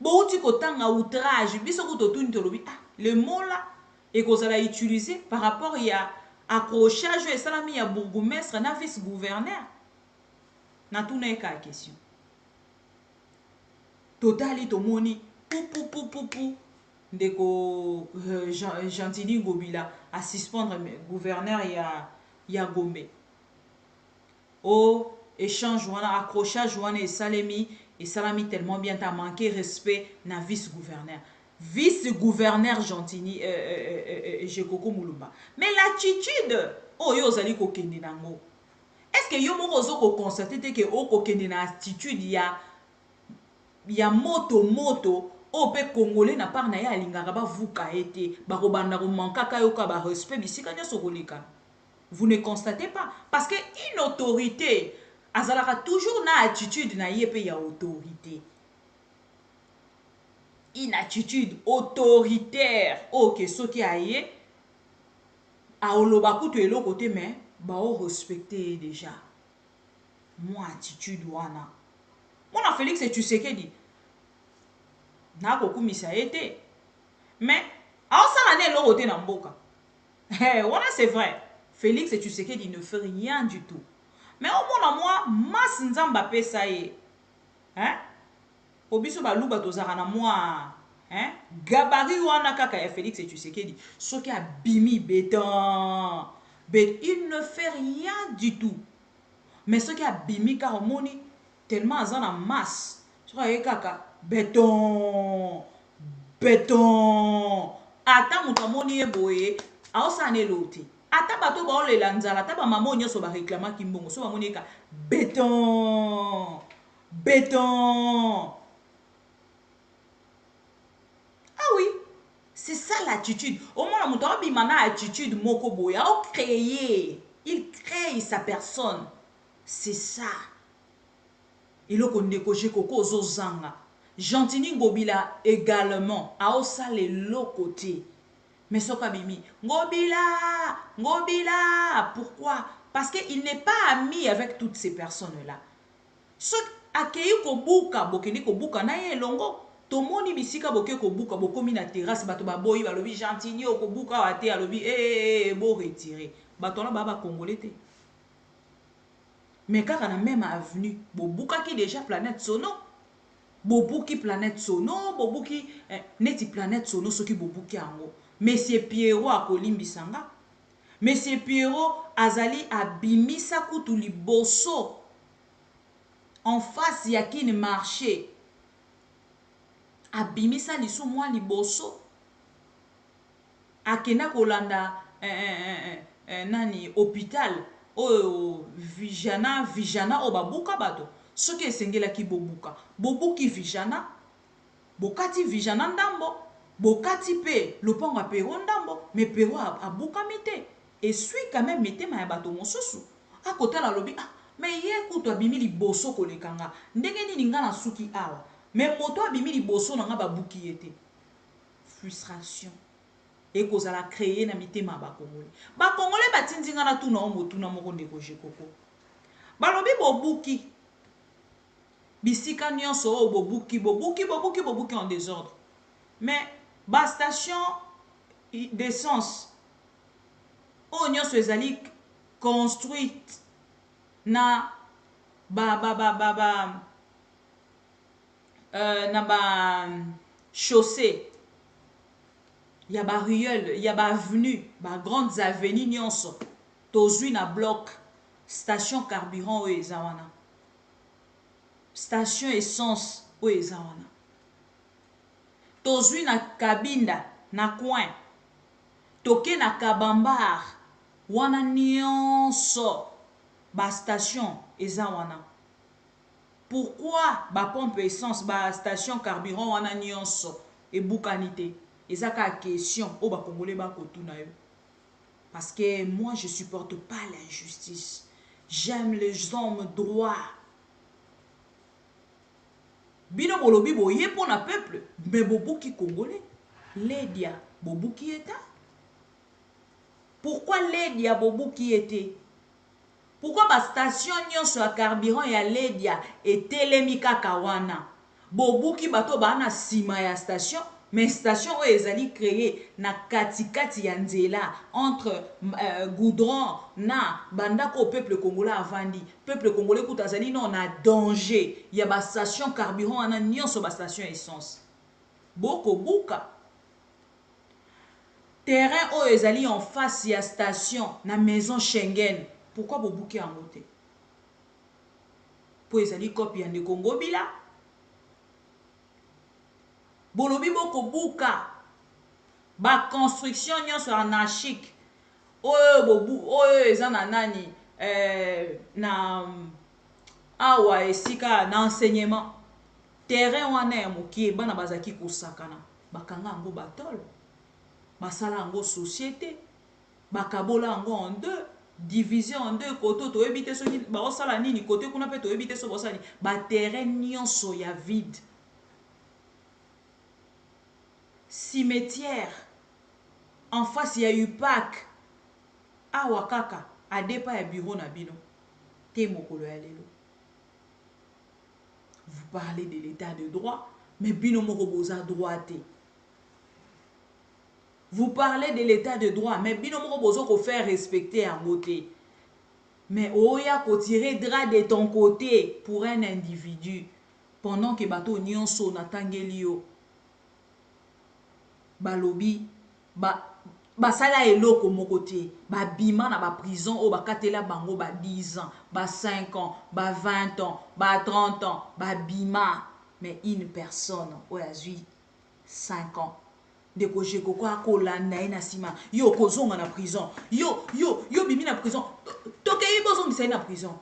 Bouti ko tanga outrage biso ko to tuni tolobi ah le mot là et qu'on ça l'a utilisé par rapport ya accrochage et salami ya bourgmestre na vice gouverneur. Na tout n'est qu'à question. Totali to moni pou ndeko Gentili Ngobila à suspendre gouverneur ya Gombe. Oh, échange wana accrochage wana et salami tellement bien t'as manqué respect na vice-gouverneur. Vice-gouverneur Gentili Jekoko Mulumba. Mais l'attitude oh yo zali ko kende nango. Est-ce que yo moko zo ko constater que o ko kende na attitude ya moto o pe congolais na par na ya lingaka ba vuka été ba ko banda ko mankaka yo ka ba respect bisika nyoso kolika. Vous ne constatez pas parce que une autorité azalaka toujours na attitude na yepe ya autorité. Une attitude autoritaire OK ce qui a yé a oloba kutu elo côté mais ba o respecter déjà. Moi attitude wana. Mon Félix et Tshisekedi na kokumisa été mais ça na lo côté na mboka. Voilà c'est vrai. Félix et Tshisekedi ne fait rien du tout. Mais au moins moi mas nzamba pesa ye. Hein? Obiso ba luba tozara na moi. Hein? Gabari wana kaka ya Félix et Tshisekedi. Soki a bimi béton. Il ne fait rien du tout. Mais ce qui a bimi car moni tellement azan en masse. Soki kaka béton. Ata mutamoni eboye. Aosa ne loti. Ata bato ba ole lanzala. Ata ba mamo nyoso ba reklama kimbongo. So ba moni ka béton. Ah oui. C'est ça l'attitude. Au moins, la bimana attitude moko boya. Il crée sa personne. C'est ça. Et le kondeko jekoko zozanga. Gentili Ngobila également. A osa le l'autre côté. Mais soka bimi. Ngobila. Pourquoi? Parce qu'il n'est pas ami avec toutes ces personnes-là. Ce akei kobuka, bokeni kobuka na ye longo. Tomoni bisika boke kobuka bokomi na terrasse bato baboyi balobi Gentili kobuka ate alobi bo retirer bato na baba congolais te mais kaka na même avenue bobuka ki déjà planète sono bobuki planète sono bobuki neti planète sono soki bobuki ango monsieur Pierrot akolimbisanga monsieur Pierrot azali abimisa kutu liboso en face ya kini marché abimisa lisu mwa liboso akena kolanda nani hôpital o vijana o babuka bato soki esengela ki bobuki vijana bokati vijana ndambo bokati pe lopango apero ndambo mais pero abukami te et suis quand même mitema ya bato mosusu akotala lobi ah mais ye kutu abimi liboso kolekanga ndenge nini nga na suki awa mais moto abimi liboso na nga babuki ye te frustration ekozala créer na mitema bakongole bakongole batindi nga na tuna o motuna moko ndeko jekoko balobi bobuki bisika nyonso o bobuki en désordre mais ba station d'essence o nyonso ezali construite na chaussée ya ba ruelle ya ba avenue ba grandes avenues nyonso tozwi na bloc station carburant oyo eza wana station essence oyo eza wana tozwi na kabinda na coin toke na kabambar wana nyonso ba station eza wana pourquoi ba pompe essence ba station carburant wana nyonso ebukani te eza ka question o ba congolais ba kotuna yo parce que moi je supporte pas l'injustice, j'aime les hommes droits. Bino bolobi boye pour na peuple mais bobuki congolais ledia bobuki eta pourquoi ledia bobuki ete pourquoi ba station nyonso ya carburant ya ledia etelemi kaka wana bobuki bato bana sima ya station mais station oyo ezali créé na katikati ya nzela entre goudron na bandako au peuple congolais avandi peuple congolais kuta azali non na danger ya ba station carburant wana nyonso ba station essence boko buka terrain oyo ezali en face ya station na maison Schengen pourquoi bobuki yango te po ezali copie ya ndeko Ngobila bolobi boko buka ba construction nyonso anarchique oyo eza na nani na awa esika na enseignement terrain wana ya mokie bana bazaki kosakana bakanga yango batole basala yango société bakabola yango en deux division en deux koto toyebi te soki baosala nini kote kuna pe toyebi te so bosala nini ba terrain nyonso ya vide cimetière en face ya UPAC awa kaka adepa ya bureau na bino te mokolo ya lelo. Vous parlez de l'état de droit mais bino moko boza droit te. Vous parlez de l'état de droit mais bino moko bozo ko faire respecter en beauté mais oya ko tirer drap de ton côté pour un individu pendant que bato nyonso natangeli yo balobi basala eloko moko te babima na ba prison o bakatela bango ba 10 ans ba 5 ans ba 20 ans ba 30 ans babima mais une personne o azui 5 ans ndeko jekoko akolanda ye na sima yo kozonga na prison yo bimi na prison tokeyi bozongisa ye na prison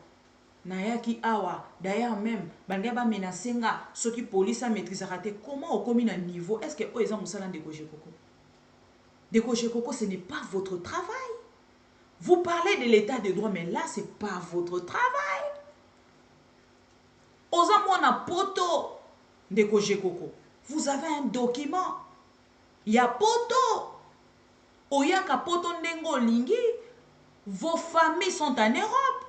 nayaki awa d'ailleurs même bandia ba menacenga soki police a maîtriser raté comment okomi na niveau est-ce que o eza musala ndeko jekoko ndeko jekoko ce n'est pas votre travail. Vous parlez de l'état de droit mais là c'est pas votre travail. Oza mwana poto ndeko jekoko vous avez un document ya poto oyaka poto ndengo lingi vos familles sont en Europe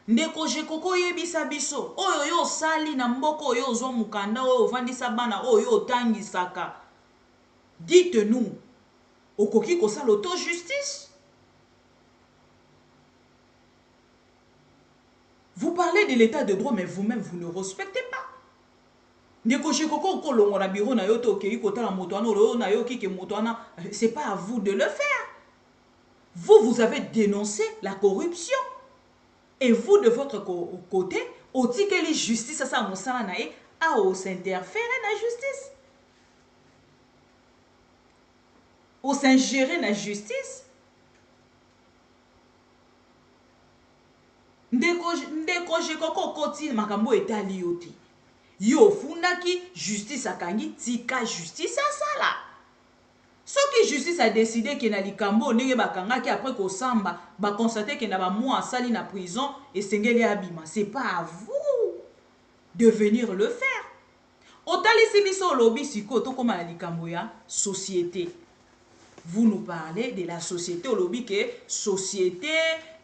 ndeko jekoko yebisa biso oyo yo sali na mboko oyo zo mukanda oyo vandisa bana oyo tangisaka dites-nous okoki kosala l'auto-justice. Vous parlez de l'état de droit mais vous-même vous ne respectez pas. Ndeko jekoko kolongo na bureau na yo to okei kotala moto wana oyo na yo kike moto wana c'est pas à vous de le faire. Vous avez dénoncé la corruption et vous de votre côté otikeli justice asa mosala na ye a o s'interférer na justice. O s'ingérer na justice. Ndeko jekoko koti makambo etali yo te. Yo fundaki justice akangi tika justice asala. soki justice a décidé que na likambo ndenge bakangaki après kosamba baconstater que na bamois asali na prison esengeli abima, c'est pas à vous de venir le faire. Otalisi biso lobi siko tokoma na likambo ya société. Vous nous parlez de la société, au lobby que société,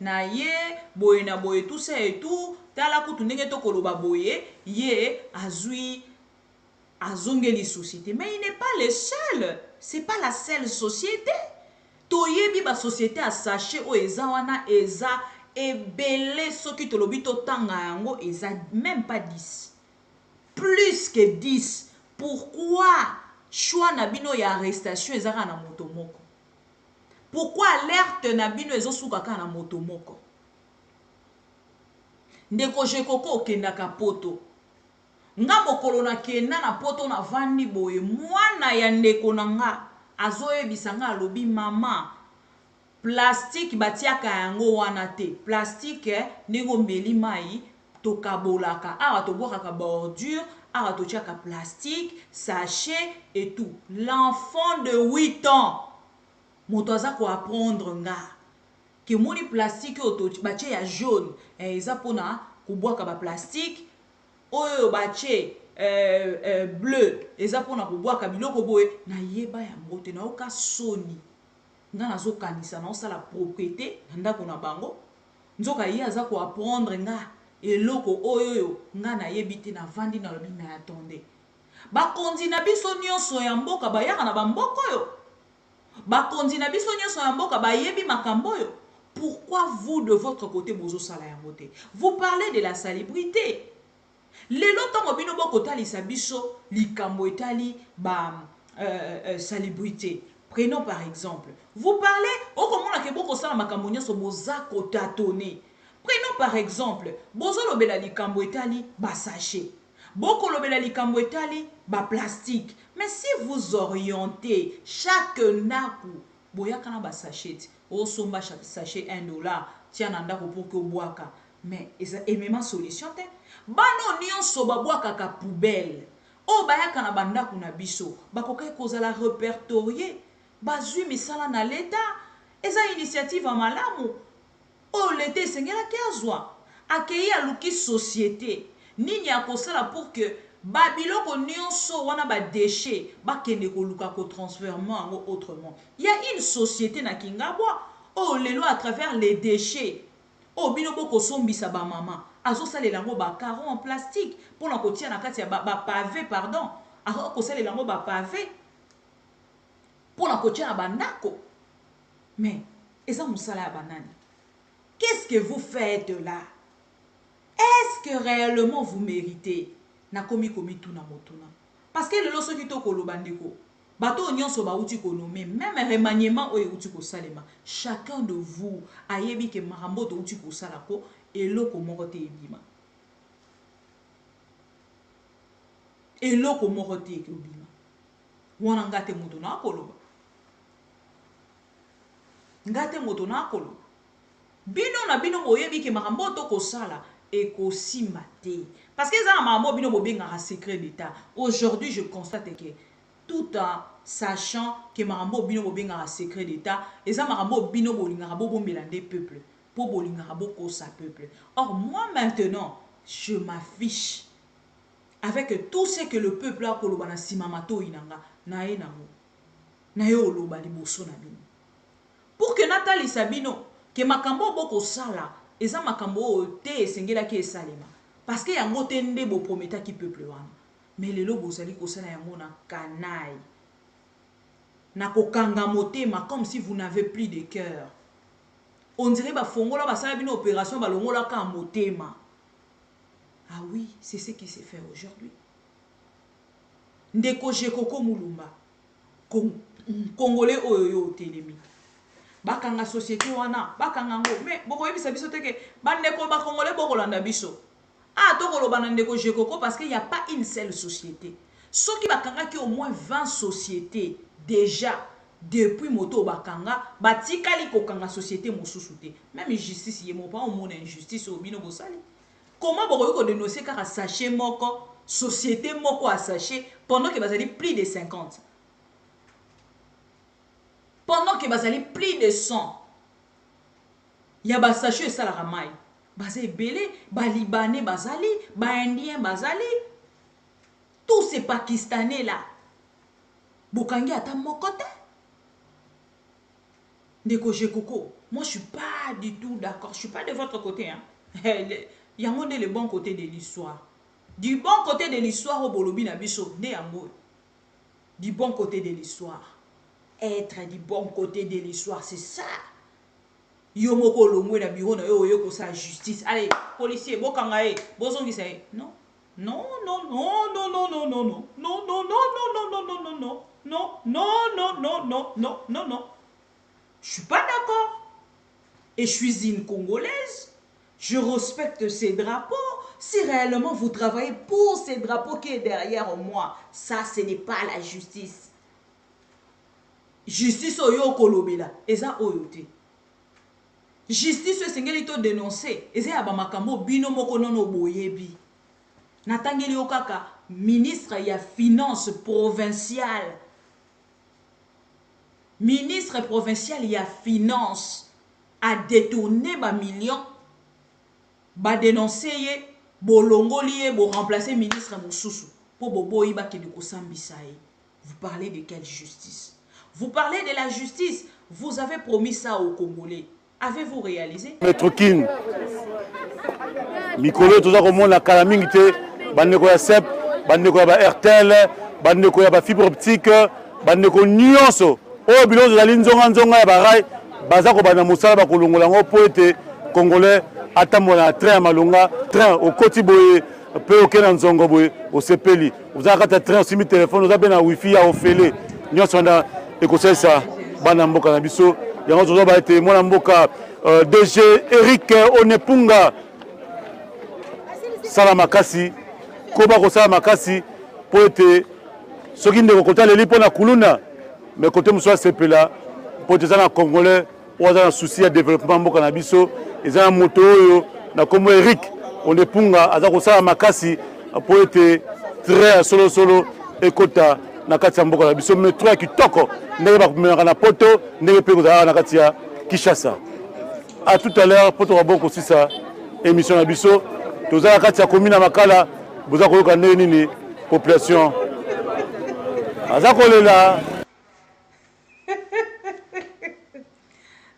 naye, boye na boye, tout ça et tout, tala kutu nenge to koloba boye, ye, azui, azongeli société. Mais il n'est pas le seul, c'est pas la seule société. Toyebi ba société a saché o eza wana eza ebele soki to lobby to tanga yango eza même pas 10. Plus que 10. Pourquoi? Choix nabino ya arrestation ezaka na moto moko. Pourquoi alerte nabino ezosuka ka na moto moko? Ndeko jekoko okendaka poto. Nga mokolo na kenda na poto na vandi boye mwana ya ndeko na nga azoyebisa nga alobi mama plastique batiaka yango wana te. Plastique ndenge meli mai tokabolaka awa tobwakaka bordure awa totiaka plastique, sachet et tout. L'enfant de 8 ans, motoza ko apprendre nga que moni plastique oto bache ya jaune eza pona kubwaka ba plastique oyo bache bleu eza pona kubwaka biloko boye na yeba ya mbote na oka soni nga nazo kanisa na osala propriété ndako na bango nzoka ye aza ko apprendre nga eloko oyo nga na yebite na vandi na lobi na attendez bakonzi na biso nyonso ya mboka bayaka na bamboko yo bakonzi na biso nyonso ya mboka bayebi makambo yo. Pourquoi vous de votre côté bozo sala ya moté? Vous parlez de la salubrité. Lelo tango bino boko tali sabiso likambo etali ba salubrité. Prenons par exemple, vous parlez au comment la keboko sala makambo nyonso boza ko tatone. Prenons par exemple, bozo lobela likambo etali ba sachet. Boko lobela likambo etali ba plastique. Mais si vous orientez chaque naku boyaka na ba sachet, o somba chaque sachet $1, tiana ndako pour que boaka. Mais et même solution te. Bano nyonso ba boaka ka poubelle. O bayaka na bandako na biso, bakoka kozala répertorier. Bazui misala na l'état. Eza initiative en malamu. O l'été sengela kiazwa. Akei aluki société. Nini akosala pour que babiloko nyonso wana ba déchet bakende koluka ko transfèrement autrement. Il y a une société na Kingabwa oh lelo à travers les déchets. Oh bino boko sombisa ba maman. Azo salela ngo ba carreau en plastique pour na kotia na kati ya ba pavé pardon. Azo ko salela ngo ba pavé pour na kotia na bandako. Mais eza musala ya banani. Qu'est-ce que vous faites là? Est-ce que réellement vous méritez? Na komi tout na motuna. Parce que le loso ki to kolobandiko. Bato nyonso ba uti ko nomé même remaniement o uti ko salema. Chacun de vous ayebi ke marambo to uti ko salako eloko moko te ebima. Eloko moko te ebima. Wana ngate moto na koloba. Ngate moto na koloba. Bino na bino oyebi ke marambo to ko sala écosimate. Parce que ça m'a bino bobinga un secret d'état. Aujourd'hui, je constate que tout en sachant que marambo bino bobinga un secret d'état, et ça marambo bino bolinga bo mélangé peuple, pour bolinga bo sa peuple. Or moi maintenant, je m'affiche avec tout ce que le peuple a koloba na simamato inanga na e nango. Na yo loba liboso na bino. Pour que Nathalie Sabino que makambo boko sala eza makambo te esengela ki esalema parce que yango te nde bo prometa ki peuple wana mais lelo bozali kosala yango na kanaille na kokanga motema comme si vous n'avez plus de cœur. On dirait ba fongola basala bino opération balongola ka motema. Ah oui, c'est ce qui s'est fait aujourd'hui. Ndeko Jekoko Mulumba Congolais oyo telemi bakanga société wana bakanga ngo mais boko yebisa biso teke bandeko ba congolais boko landa biso ah to koloba na ndeko Jekoko parce qu'il y a pas une seule société soki bakanga ki au moins 20 sociétés déjà depuis moto bakanga batikali kokanga société mosusu te même justice yemo pas au monde injustice au bino bosali comment boko yoko dénoncer car sachet moko société moko à sachet pendant que bazali plus de 50. pendant que bazali plus de 100 ya basachet esalaka mai baza ebele balibanais bazali baindien bazali tous ces pakistanais là bokangi ata moko te ndeko Jekoko, moi je suis pas du tout d'accord, je suis pas de votre côté hein. Il y a le bon côté de l'histoire. Du bon côté de l'histoire au bolobi na biso de yango. Du bon côté de l'histoire. Être du bon côté de l'histoire, c'est ça. Yo moko longwe na biro na yo ko sa justice. Allez, policier, bokanga e, bozongi sa e. Non. Non, non, non, non, non, non, non, non. Non, non, non, non, non, non, non, non. Non, non, non, non, non, non, non, non. Je suis pas d'accord. Et je suis une Congolaise. Je respecte ces drapeaux. Si réellement vous travaillez pour ces drapeaux qui est derrière moi, ça, ce n'est pas la justice. Justice oyo kolobela, eza oyote. Justice sengeli to dénoncer, eza abamakambo bino moko nono boyebi. Natangeli okaka ministre ya finance provinciale. Ministre provincial ya finance a détourné ba million ba dénoncer ye bolongoli ye bo remplacer ministre mosusu pour bobo iba ke de kosambisa ye. Vous parlez de quelle justice? Vous parlez de la justice. Vous avez promis ça aux Congolais. Avez-vous réalisé? Maître King Mikolo toza komona kala mingi te bandeko ya CEP bandeko ya ba RTL bandeko ya ba fibre optique bandeko nyonso o bilozo zali nzonga ya barai baza ko bana musala ba kolongola ngo po ete Congolais atambola train malonga train au koti boye pe okena nzongo boye au sepeli uza kata train simi téléphone uza bena wifi ya ofele nyonso nda ekosesa bana mboka na biso yango tozo ba ete mwana mboka DG Eric Onepunga sala makasi koba ko sala makasi po ete soki ndeko kota leli pona kuluna mais côté muso sepela po ete na Congolais oza na souci ya développement mboka na biso eza na moto oyo na kombo Eric Onepunga aza ko sala makasi po ete très solo ekota na kati ya mboka na biso metro ya kitoko ndenge bakumenaka na poto ndenge mpe kozalaka na kati ya Kinshasa. À tout à l'heure poto baboko sisa émission na biso tozala kati ya commune Makala boza koyoka ndenge nini population aza kolela.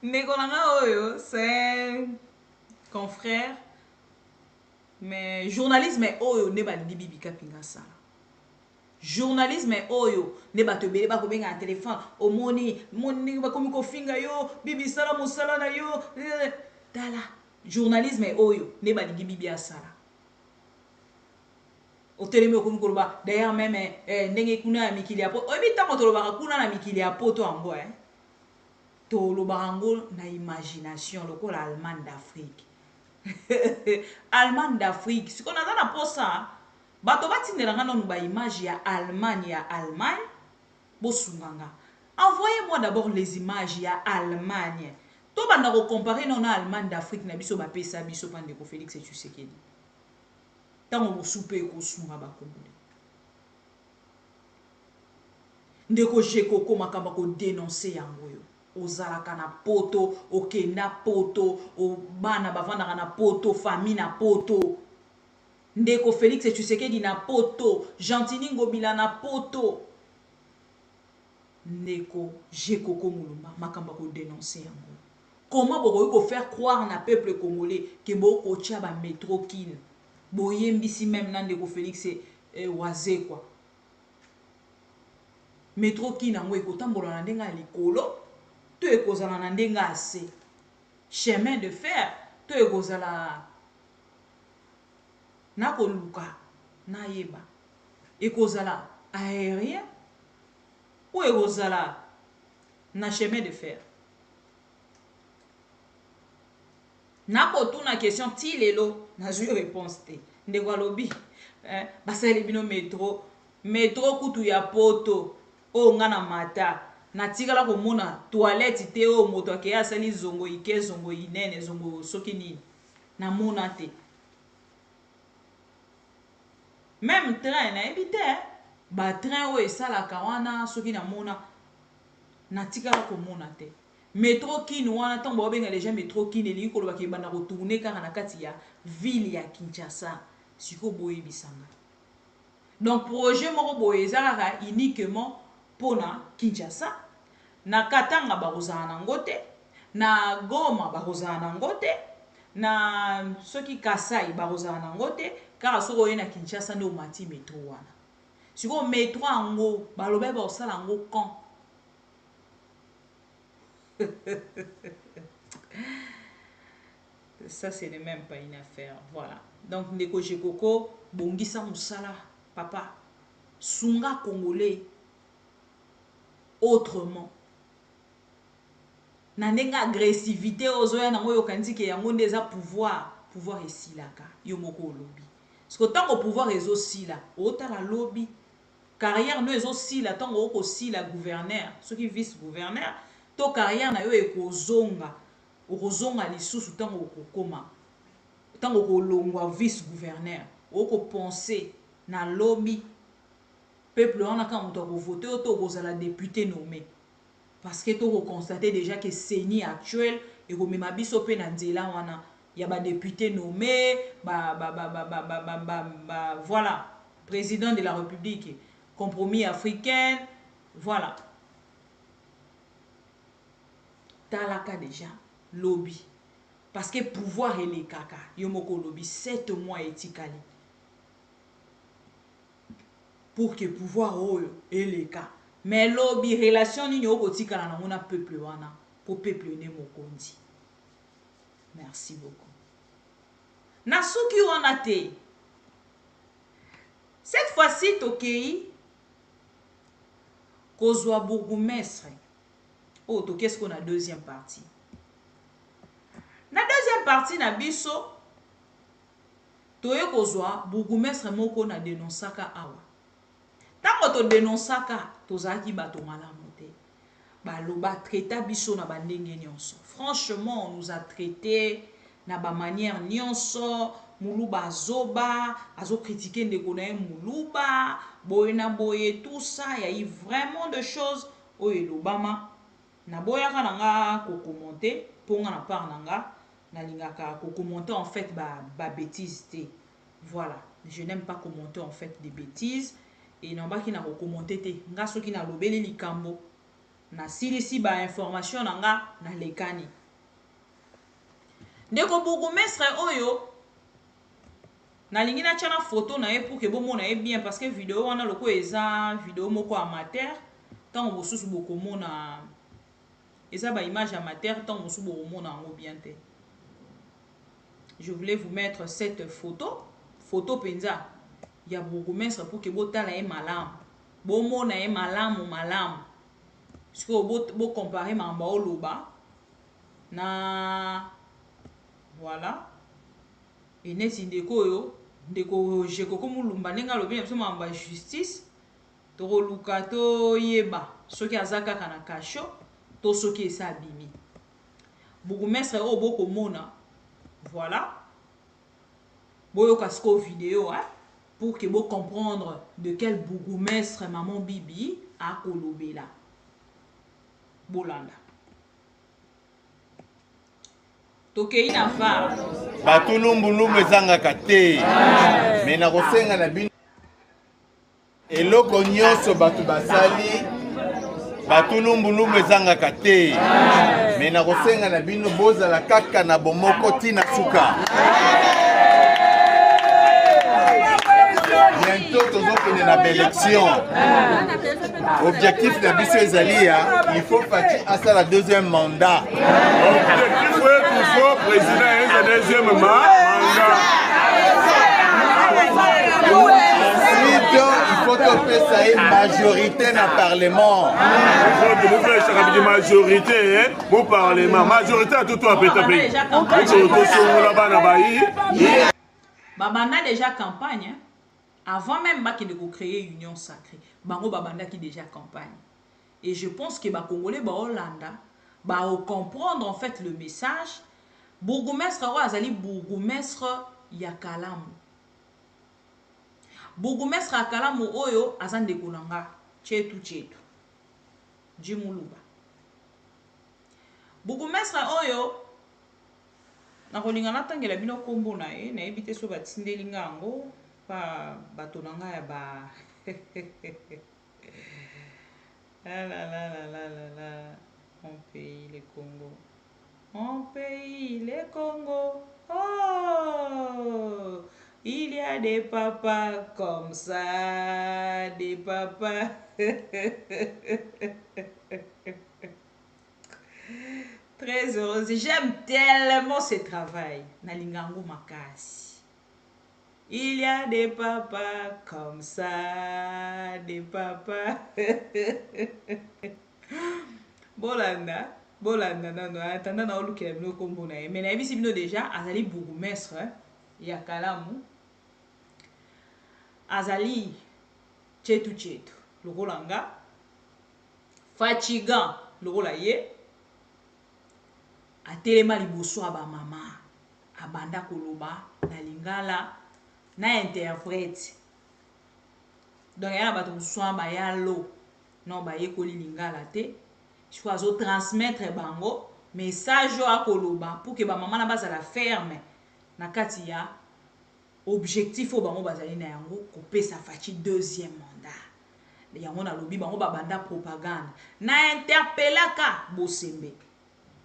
Nekolanga oyo c'est confrère mais journalisme oyo ne ba libibi kapinga ça. Journalisme oyo ne bato bele ba kobenga na téléphone omoni moni ba komi ko finga yo bibi sala musala na yo dala journalisme oyo ne ba lingi bibi asala o telemi komi ko ba d'ailleurs même ndenge kuna ya mikili ya poto obi tango to ba kuna na mikili ya poto ango to lo barango na imagination lokola Allemagne d'Afrique Allemagne d'Afrique ce qu'on a dans la posa bato batindelanga nonu ba image ya Allemagne bosunganga. Envoyez-moi d'abord les images ya Allemagne. To banda ko comparer non Allemagne d'Afrique na biso ba pesa biso pande ko Félix Tshisekedi. Tango bo souper ko sunga ba Congolais. Ndeko Jekoko makamba ko dénoncer yango yo. Ozalaka na poto, okenda poto, o bana bavanda na poto, famille na poto. Ndeko Félix Tshisekedi na poto, Gentini Ngobila na poto. Ndeko Jekoko Mulumba makamba ko dénoncer yango. Comment boko faire croire na peuple congolais que boko tia ba métro kin. Boyembisi même na ndeko Félix waze quoi. Métro kin yango ekotambola na ndenga likolo, to ekozala na ndenga ase. Chemin de fer, to ekozala na koluka na yeba ekozala aérien ou ekozala na chemin de fer na kotuna question ti lelo na zui réponse te ndeko alobi basali bino métro kutu ya poto o ngana mata na tikala komona toilette te o moto ake asali zongo ike zongo inene zongo soki nini na mona te. Même train na ebite ba train o esala kawana soki na mona natikala komona te métro kini wana ntango babenga déjà métro kini elingi kolobaka ebanda kotourne kaka na kati ya ville ya Kinshasa siko boyebisanga donc projet moko boye eza kaka uniquement mpona Kinshasa na Katanga bakozala nango te na Goma bakozala nango te na soki Kasai bakozala nango te kaka soki oye na Kinshasa nde omati métro wana sikoyo métro yango balobi bakosala yango quand ça c'est même pas une affaire voilà donc ndeko Jekoko bongisa musala papa sunga congolais autrement na ndenge agressivité ozoya nango yokanisi ke yango nde eza pouvoir esilaka yo moko olobi siko ntango pouvoir ezosila otala lobi carrière no ezosila ntango okosila gouverneur soki vice gouverneur to carrière na yo okozonga lisusu ntango okokoma ntango okolongwa vice gouverneur okopense na lobi peuple wana kaka moto akovote yo to okozala député nommé parce que to constate déjà que CENI actuel ekomema biso pe na nzela wana ya ba député nommé voilà président de la République compromis africain voilà talaka déjà lobby parce que pouvoir ele kaka yo moko lobby 7 mois etikali pour que pouvoir oyo eleka mais lobby relation nini okotikala nango na peuple wana po peuple ne mokondi merci beaucoup na suki wana te cette fois-ci tokei kozwa bourgmestre oh qu'est-ce qu'on a deuxième partie na deuxième partie na biso toye kozwa bourgmestre moko na dénonçaka awa tango to dénonçaka tozalaki bato malamu te baloba traita biso na bandenge nyonso franchement on nous a traité na ba manière nyonso muluba azo critiquer ndeko na ye muluba boye na boye tout ça y a eu vraiment de choses oyo elobama na boyaka nanga ko commenter ponga na part nanga na lingaka ko commenter en fait ba bêtises te voilà je n'aime pas commenter en fait des bêtises et nambaki na ko commenter te nga soki na lobeli likambo na silisi ba information nanga na lekani ndeko bourgmestre oyo nalingi na tchana photo na ye pour que bomona ye bien parce que vidéo wana loko eza vidéo moko amateur tant bosusu bokomona eza ba image amateur tant bosusu bokomona yango bien te je voulais vous mettre cette photo penza ya bourgmestre pour que botala ye malamu bomona ye malamu parce que bo comparer mamba oloba na voilà et neti ndeko oyo ndeko Jekoko mulumba ndenge alobi na biso mamba justice tokoluka toyeba soki aza kaka na kasho to soki esa abimi bourgmestre oyo bokomona voilà boyoka siko vidéo pour que bo comprendre de quel bourgmestre maman Bibi akolobela bolanda tokei na va bato lumbulumbu ezangaka te me na kosenga na bino eloko nyonso bato basali bato lumbulumbu ezangaka te me na kosenga na bino bozala kaka na bomoko tina suka bientôt tozokende na baélection objectif na biso ezali ya il faut Faty asala deuxième mandat objectif oyo toujours président eza deuxième mandat ensuite il faut topesa ye majorité na parlement majorité au parlement majorité à tout apeta pe tosongola bana bayi babanda déjà campagne avant même de créer Union Sacrée, bango babanda qui déjà campagne. Et je pense que les Congolais ba Hollanda ba comprendre en fait le message. Bourgmestre wa azali bourgmestre ya Kalamu. Bourgmestre ya Kalamu oyo azande konanga chetu. Jimuluba. bourgmestre oyo nakolinga natangela bino kombo na ye nayebi te so batindeli nga yango pa bato na ngai ya ba mon pays le Congo, mon pays le Congo, oh, il y a des papas comme ça, des papas. Très heureuse, j'aime tellement ce travail. Nalingango makasi. Il y a des papas comme ça, des papas. Bolanda, non, attendant na oluke bino kombo na ye. Mais na yebisi bino déjà azali bourgmestre ya Kalamu. Azali chetu lokolanga. Fatigan lokola ye. Atelema liboso aba mama. Abanda koloba na lingala. Na interprète. Donc il y a bato soin ba ya lo non ba yekoli lingala te choiso transmettre bango message a koloba pour que ba maman na bazala ferme na kati ya objectif o bango bazali na yango kopesa faci deuxième mandat yango na lobi bango ba banda propagande na interpellaka bosembe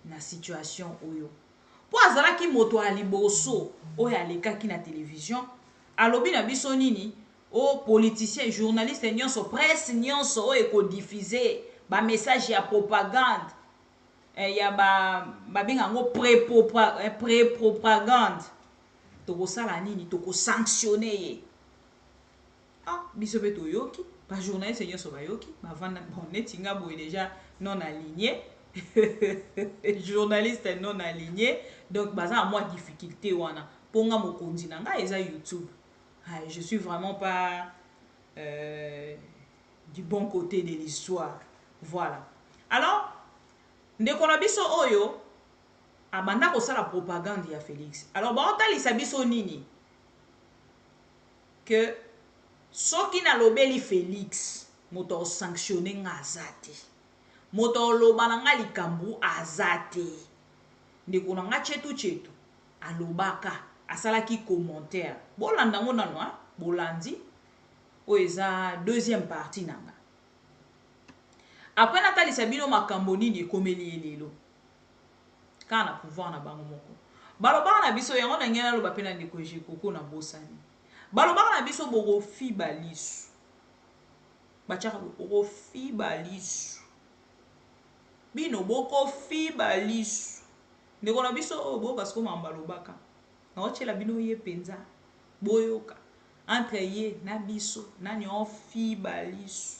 na situation oyo po azala ki moto aliboso oyo alekaki na télévision alobi na biso nini o politicien journaliste nyonso presse nyonso o ekodiffuser ba message ya propagande ya ba benga ngo pré-propagande toko sala nini toko sanctionner ye biso pe toyoki ba journaliste nyonso bayoki ba vanda bon netinga boye déjà non aligné journaliste non aligné donc baza à moi difficulté wana ponga mokonzi na nga eza YouTube. Je suis vraiment pas du bon côté de l'histoire. Voilà. Alors, ndeko na biso oyo abanda kosala propagande ya Félix. Alors, ba otalisa biso nini que soki na lobeli Félix moto sanctionner nga azate. Moto loba na nga likambu azate. Ndeko na nga chetu alobaka asalaki commentaire bolanda ngo nano bolandi o eza deuxième partie nanga après natali sabino makambo nini komeli lelo kana pouvoir na bango moko balobaka na biso yango na ngena loba pena ndeko Jekoko na bosani balobaka na biso boko fi balisu bachaka boko fi balisu bino boko fi balisu ndeko na biso bo parce que mambalobaka na ochela bino ye penza boyoka entre ye na biso na nyo fi balisu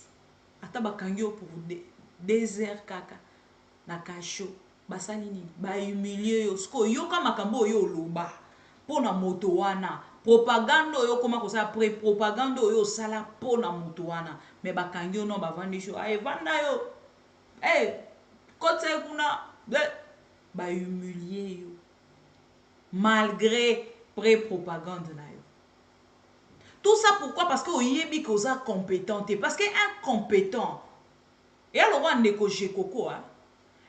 ata bakangi pour désert kaka na kasho basali nini ba humilier yo sko yoka makambo yo loba pona moto wana propagande yo koma ko sa propagande yo sala pona moto wana me bakangi yo no bavandisho ay vanda yo kote kuna ba humilier yo malgré pré-propagande na yo. Tout ça pourquoi? Parce que oyebi ko za compétent parce que incompétent et alors ndeko Jekoko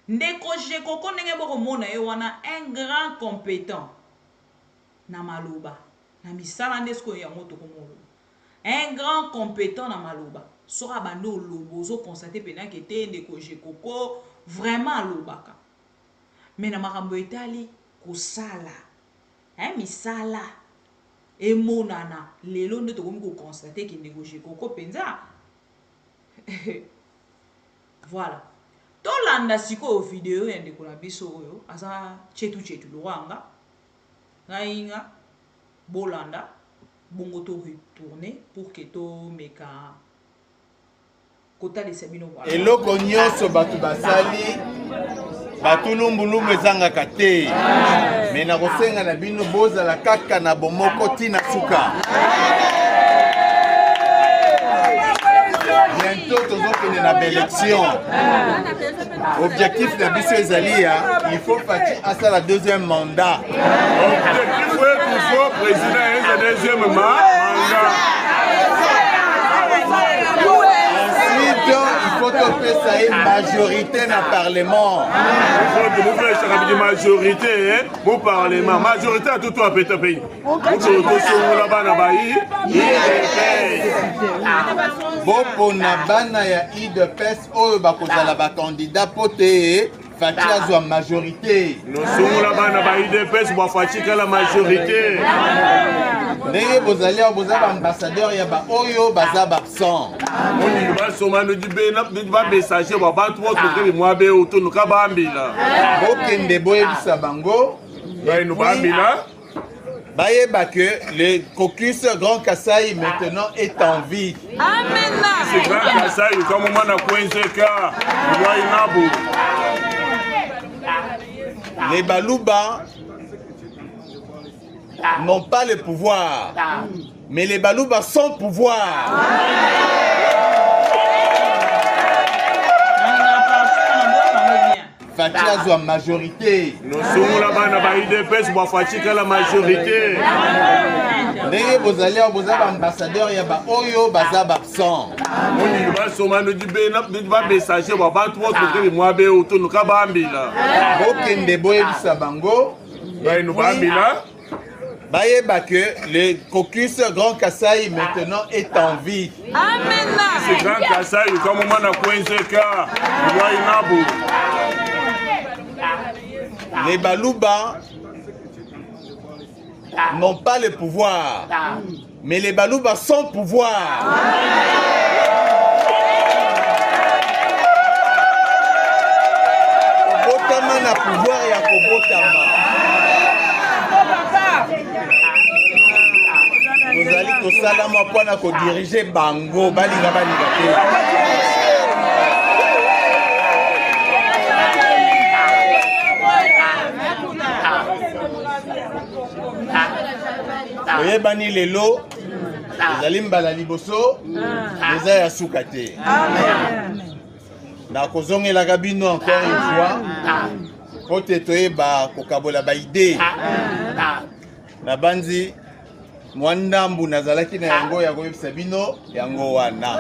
ndeko Jekoko ndenge boko mona yo wana un grand compétent na maloba na misala ndesko ya moto ko molo un grand compétent na maloba sora bando lobo zo constater pena que te ndeko Jekoko vraiment lobaka mais na makambo etali kosala misala emonana lelo nde tokomi ko constater ki ndeko Jekoko penza voilà tolanda siko video ya ndeko na biso oyo aza chetu lwanga ngainga bolanda bongo to retourner pour que to meka kota de sabino voilà eloko nyonso batu basali batulumbulumbu ezangaka te me na kosenga na bino bozala kaka na bomoko tina suka bientôt tozokende na baélection objectif na biso ezali ya il faut Faci asala deuxième mandat objectif oyo toujours président eza deuxième mandat ensuite il faut topesa ça est majorité dans le Parlement. Vous faites la majorité au Parlement. Majorité à tout le pays. Bopo na bana ya IDPS oyo bakozala ba candidat pote Fati azwa majorité. Nous sommes là-bas na IDPS ba Fati la majorité. Ndenge bozali bozaba ambassadeur ya ba oyo baza absent. On va soma no dibena ba messager ba bantu boto ke moi be otono ka bambila. Okende boyebisa bango ba nous bambila. Bayeba que le caucus Grand Kassai maintenant est en vie. Amen. C'est Grand Kassai comme on a Kwenzeka, Wainabu. Les Balouba n'ont pas le pouvoir, mais les Balouba sont pouvoir. Fati azwa majorité. Nous sommes là-bas na IDPS ba Fati la majorité. Ndenge bozali bozaba ambassadeur ya ba oyo baza absent. On va soma no dibena ba messager ba bantu boto ke moi be otono ka bambila. Okende boyebisa bango ba nous bambila. Bayeba que le caucus Grand Kassai maintenant est en vie. Amen. C'est Grand Kassai comme on a Kwenzeka, Wainabu. Les Balouba n'ont pas le pouvoir, mais les Balouba sont pouvoir. Kobotama na pouvoir ya kobotama. Tozali kosalama mpona kodirige bango balinga te. Oyebani lelo ezali mbala liboso eza ya suka te. Nakozongelaka bino encore une fois po te toyeba kokabola baide na banzi mwa ndambu nazalaki na yango ya koyebisa bino yango wana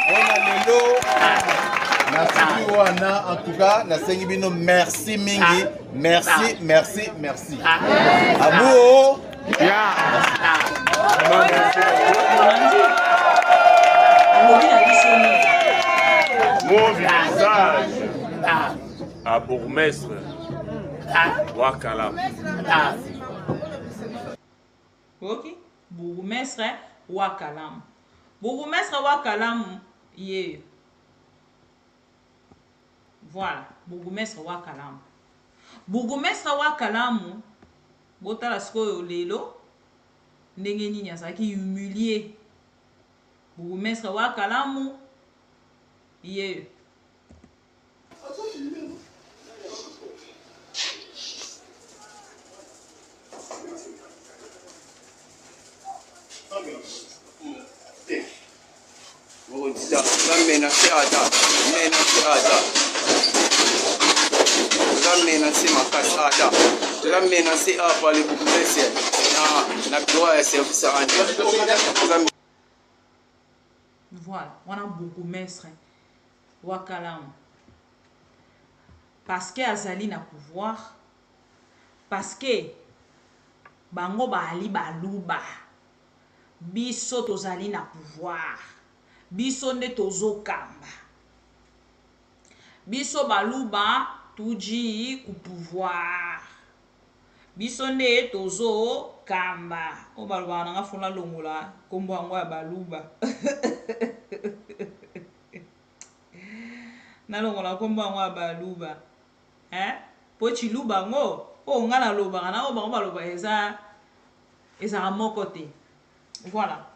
mpona lelo nasiki wana en tout cas nasengi bino merci mingi. Merci. Abou. Mon visage à bourgmestre Wakalam. Ok, bourgmestre Wakalam. Bourgmestre Wakalam, yeah. Voilà, bourgmestre Wakalam. Bourgmestre Wakalam, botala sikoyo lelo ndenge nini azalaki humilié. Bourgmestre Wakalam, yeah. Voilà, on a beaucoup maître Wakalam. Parce que azali na pouvoir, parce que bango bali baluba, biso tozali na pouvoir, biso nde tozokamba, biso baluba tuji ku pouvoir, biso nde tozokamba. O baluba nanga fona longola kombo yango ya baluba. Nalongola kombo yango ya baluba. Po chiluba ngo o ngana loba kana o bango baloba eza moko te. Voilà.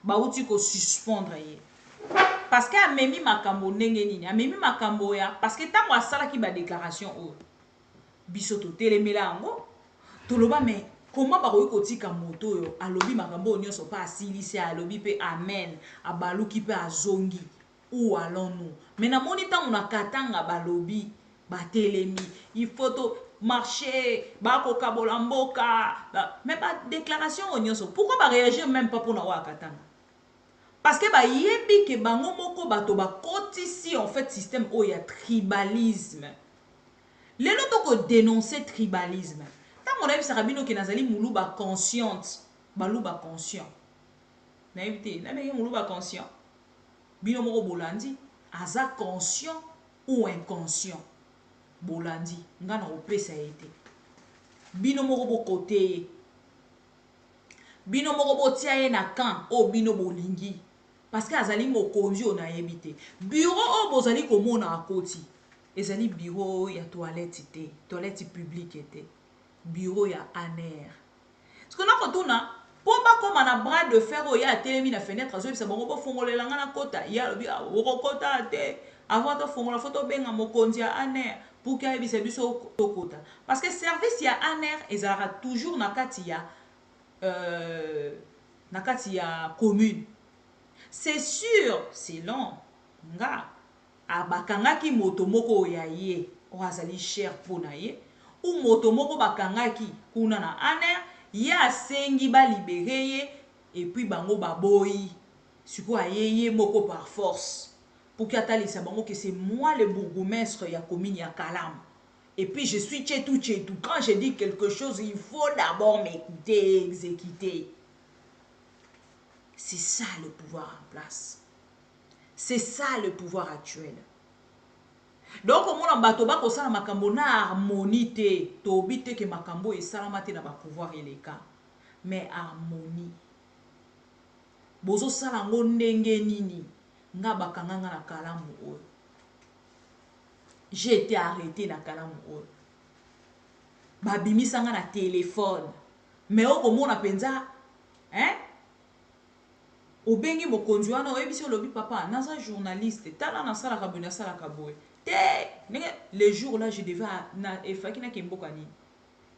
Bauti ko suspendre ye. Parce que amemi makambo ndenge nini, amemi makambo ya parce que tango asala ki ba déclaration o biso to telemela yango toloba mais comment bakoki kotika moto yo alobi makambo nyonso pa asilisi alobi pe amen abaluki pe azongi. Où allons-nous? Mais na moni tango na katanga balobi batelemi il faut to marcher bako kabola mboka mais ba déclaration nyonso pourquoi ba réagir même pas pour na wa katanga? Parce que yebi ke bango moko bato ba kotisi en fait système où il y a tribalisme. Les autres ko dénoncer tribalisme. Tant on a vu ça rabino ke nazali moulou ba consciente, balou ba conscient. Na évité, na meke moulou ba conscient. Bino moko bolandi, aza conscient ou inconscient. Bolandi, nga na opesa été. Bino moko bo côté. Bino moko bo tia na kan o bino bolingi. Parce que azali mokonzi on a évité. Bureau o bozali komona akoti. Ezali bureau ya toilette té, toilette publique té. Bureau ya aner. Ce qu'on a retourna, pour pas comme un bras de fer o ya telemi na fenêtre azo bisa bongo bo fongolela nga na kota. Ya lobi o kota té. Avant de fongola photo benga mokonzi ya aner pour qu'il bisa biso to kota. Parce que service ya aner ezara toujours na kati ya commune. C'est sûr, c'est long. Nga abakangaki motomoko ya ye o azali cher pona ye ou motomoko bakangaki kuna na aner ya sengi ba libéré ye et puis bango baboyi siko ayeye moko par force pour qu'atalisa bango que c'est moi le bourgmestre ya commune ya Kalam. Et puis je suis tchetou. Quand je dis quelque chose, il faut d'abord m'écouter, exécuter. C'est ça le pouvoir en place. C'est ça le pouvoir actuel. Donc, on a batoba ko sala makambo na harmonie te, to bite ke makambo e salamate na ba pouvoir eleka. Mais harmonie. Bozo sala ngo ndenge nini nga bakanganga na Kalamu oyo. J'ai été arrêté na Kalamu oyo. Babimisa nga na téléphone. Mais oko mona penza, hein? Obengi mokonzi wana oyebisi olobi papa naza journaliste tala na sala kabuna sala kaboy te les jours là je devais na efakina kemboka nini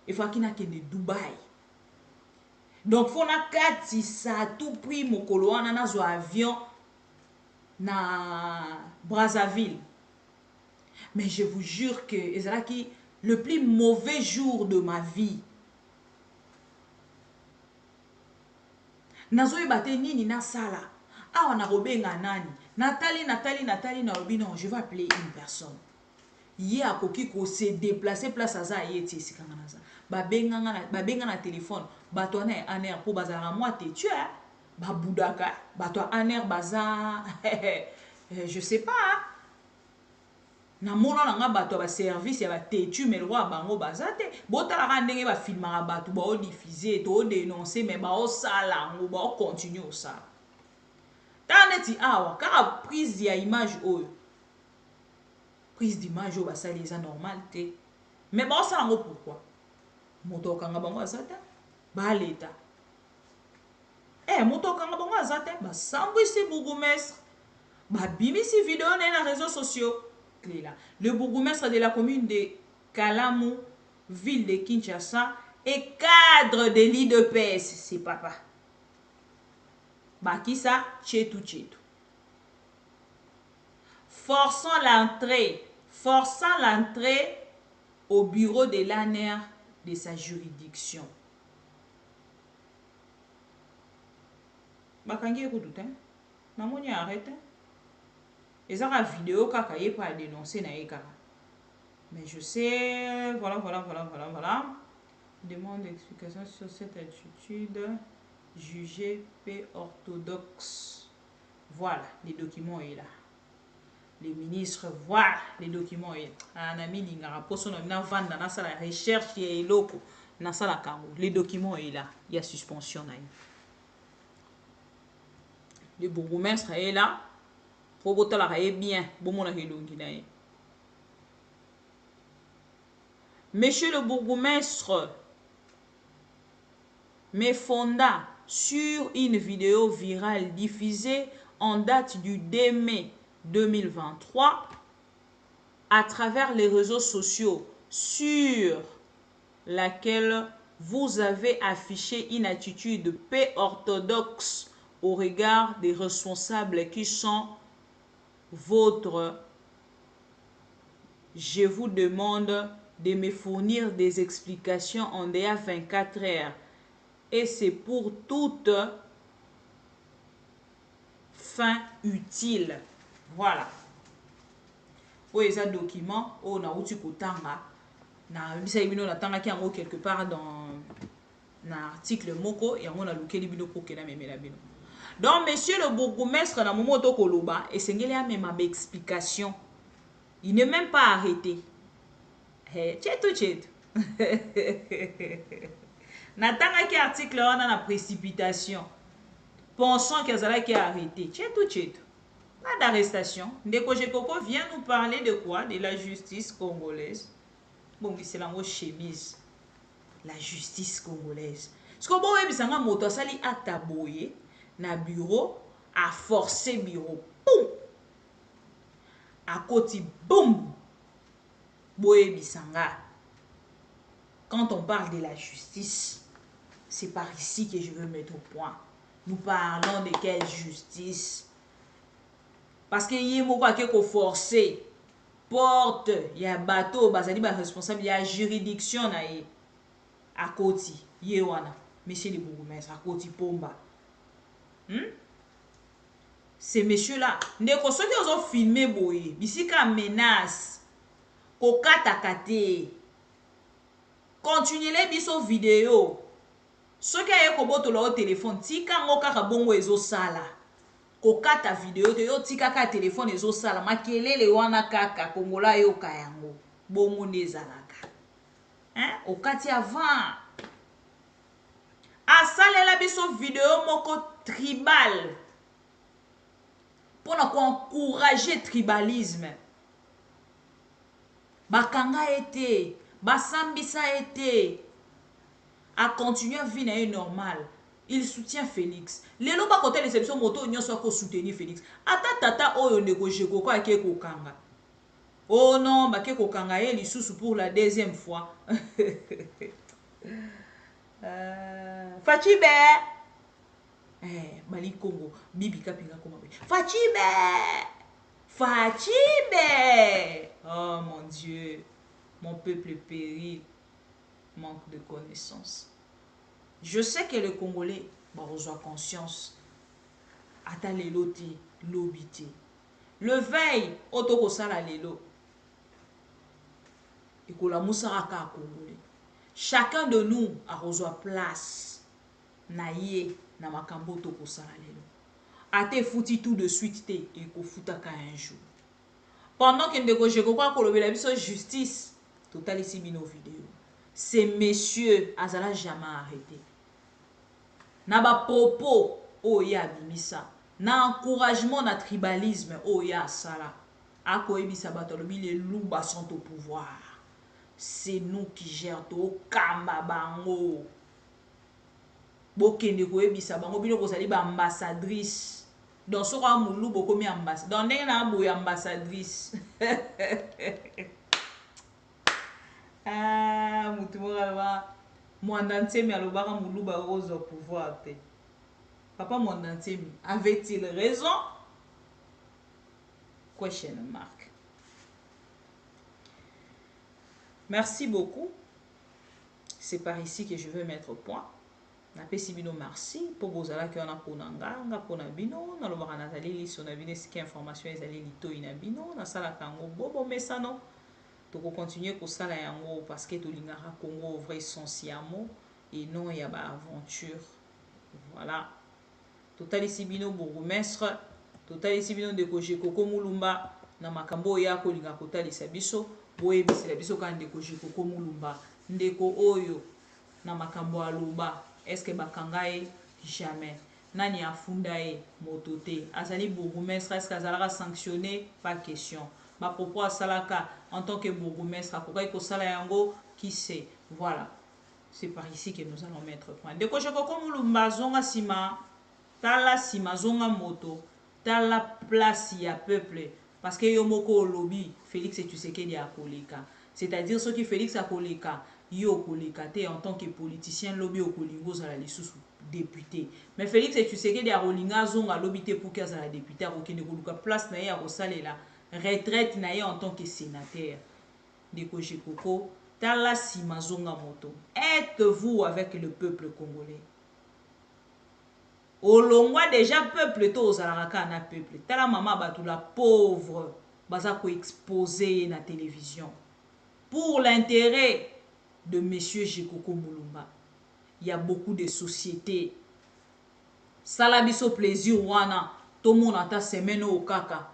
efakina kende Dubaï donc fona kati sa tout prix mokolo wana nazo avion na Brazzaville mais je vous jure que ezalaki le plus mauvais jour de ma vie. Nazo ebate nini na sala. Awa na robenga nani. Nathalie na robi non, je vais appeler une personne. Yé a koki ko se déplacer place aza yeti sikanga naza. Babenga na téléphone. Bato na aner po bazala moi te tu as. Ba boudaka, bato aner baza je sais pas. Na mona na nga bato ba service ya ba tetu mais roi bango bazate botala ka ndenge ba filmaka bato ba o diffuser to dénoncer mais ba o sala ngo ba o continuer au ça taneti awa ka prise ya image oyo prise d'image o ba sali eza normal te mais ba o sala ngo pourquoi moto kanga bango azate ba leta moto kanga bango azate ba sambwisi bourgmestre ba bimisi vidéo na réseaux sociaux. Le bourgmestre de la commune de Kalamu, ville de Kinshasa, est cadre de l'IDPS. C'est papa. Bakisa, tchetou. Forçant l'entrée au bureau de l'ANER de sa juridiction. Bakangi écoute, hein? Maman y arrête. Et ça la vidéo kaka yé pas dénoncer na ekara. Mais je sais, voilà. Demande d'explication sur cette attitude jugée peu orthodoxe. Voilà, les documents est là. Les ministres, voilà, les documents est là. Anami lingara poso na vanda na sala recherche et loko na sala kango. Les documents est là. Il y a suspension na. Le bourgmestre est là. Monsieur le bourgmestre me fonda sur une vidéo virale diffusée en date du 2 mai 2023 à travers les réseaux sociaux sur laquelle vous avez affiché une attitude peu orthodoxe au regard des responsables qui sont je vous demande de me fournir des explications en dehors 24 heures et c'est pour toute fin utile. Voilà. Oh, et ça document, oh, na outi kotanga. Na bisa ibino na tanga ki ango quelque part dans l'article moko et on a luké libino pour que na memela bino. Donc, monsieur le bourgmestre na momoto koloba et sengeli a même explication. Il n'est même pas arrêté. Tchet. Natanga qui article on a la précipitation. Pensant qu'il y a qui arrêté. Tchet. Pas d'arrestation. Ndeko Jekoko vient nous parler de quoi? De la justice congolaise. Bon, c'est la mot chemise. La justice congolaise. Ce que bon, c'est un moto sali à taboyer na bureau, à forcer bureau. Boum! À côté, boum! Boye bisanga. Quand on parle de la justice, c'est par ici que je veux mettre au point. Nous parlons de quelle justice? Parce que y a beaucoup qui forcé porte, il y a bateau, bazali ba responsable, il y a juridiction na ye. À côté, yewana, monsieur le bourgmestre, à côté pomba. Ces messieurs-là, ndeko soki ozo filmer boye, bisika menace, kokata kate. Continuez biso vidéo. Soki aye kobotola au téléphone, tika ngo kaka bongo ezo sala. Kokata vidéo te yo tika ka téléphone ezo sala makelele wana kaka kongola yo kayango. Bongo nezalaka. Hein? Okati avant. Asalela biso vidéo moko tribal. Pour encourager tribalisme. Bakanga été, Basambisa été, à continuer à vivre normal. Il soutient Félix. Les lois pas côté les émissions moto n'y soit qu'au soutenir Félix. Ata tata oyo négocier koko ake kokanga. Oh non, ba ke kokanga ye lisusu pour la deuxième fois. Fachibe. Mali Congo, Bibi Kapinga Komabe. Fachibe. Oh mon Dieu, mon peuple périt, manque de connaissances. Je sais que le Congolais va avoir conscience. Ata lelo te, lobité. Le veille, otoko sala lelo. Et que la mousaraka Congolais. Chacun de nous a reçu place. Naye. Na makambo toko sala lelo. Ate fouti tout de suite te et ko futaka un jour. Pendant que ndeko je kokwa kolobela biso justice, total ici bino vidéo. Ces messieurs azala jamais arrêté. Na ba propos o ya bimisa, na encouragement na tribalisme o ya sala. Ako ebisa batolobi les loups sont au pouvoir. C'est nous qui gèrent to kamba bango. Bokende koyebisa bango bino kozali ba ambassadrice. Dans ce roi moulou boko mi ambassadrice. Dans ndenge na boye ambassadrice. Ah, mutu mokaloba mwanda ntemi alobaka moulou ba rose au pouvoir te. Papa mwanda ntemi avait-il raison? Question mark. Merci beaucoup. C'est par ici que je veux mettre au point. Na pesi bino merci pour bozala ki on a ponanga nga pona bino na lobaka nazali liso na bino siki information ezali lito ina bino na sala kango bobo mesano to ko continuer ko sala yango parce que to lingara Congo vrai sincèrement et non ya ba aventure. Voilà. Total ici bino bourgmestre, total ici bino de Koko Mulumba na makambo ya ko linga kotalisa biso boye bisela biso ka ndeko Koko Mulumba ndeko oyo na makambo aloba. Est-ce que bakangaye? Jamais. Nani afundaye motote. Azali bourgmestre, est-ce qu'azalaka sanctionné? Pas question. Ma propos à salaka en tant que bourgmestre, akokai ko sala yango, qui sait? Voilà. C'est par ici que nous allons mettre point. Deko Koko Mulumba zonga sima, tala sima zonga moto, tala place ya peuple. Parce que yomoko lobby, Félix et Tshisekedi a koleka. C'est-à-dire ceux qui Félix a koleka. Yo kolekate en tant que politicien lobby au kolingo za la lisusu député. Mais Félix et Tshisekedi a rolinga zonga lobby te pour qu'à la député a okene koluka place na ye a rosalela retraite na ye en tant que sénateur. Deko Koko tala sima zonga moto. Êtes-vous avec le peuple congolais? Au longwa déjà peuple to ozalaka na peuple. Tala maman batou la pauvre baza ko exposer na télévision. Pour l'intérêt de monsieur Jekoko Mulumba. Il y a beaucoup de sociétés. Salabiso plaisir wana tout le monde ata semaine au kaka.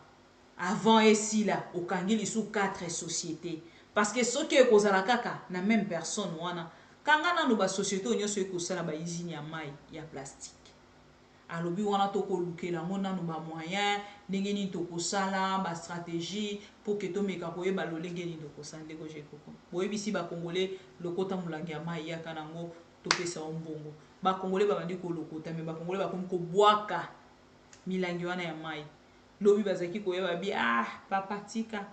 Avant ici là, au Kangili sous 4 sociétés. Parce que ce qui est causé la kaka, na même personne wana. Kangana no ba société on yoso ko sala ba usine ya mai ya plastique. Alobi wana to ko lukela mona no ba moyen, ndenge ni to ko sala ba stratégie pour que to meka ko yeba lo lenge ni to ko sande ko Jekoko. Boye bisi ba congolais lokota mulangi ya mai ya kanango to pesa ombongo. Ba congolais ba bandi ko lokota me ba congolais ba ko boaka milangi wana ya mai. Lobi bazaki ko yeba bi papa tika.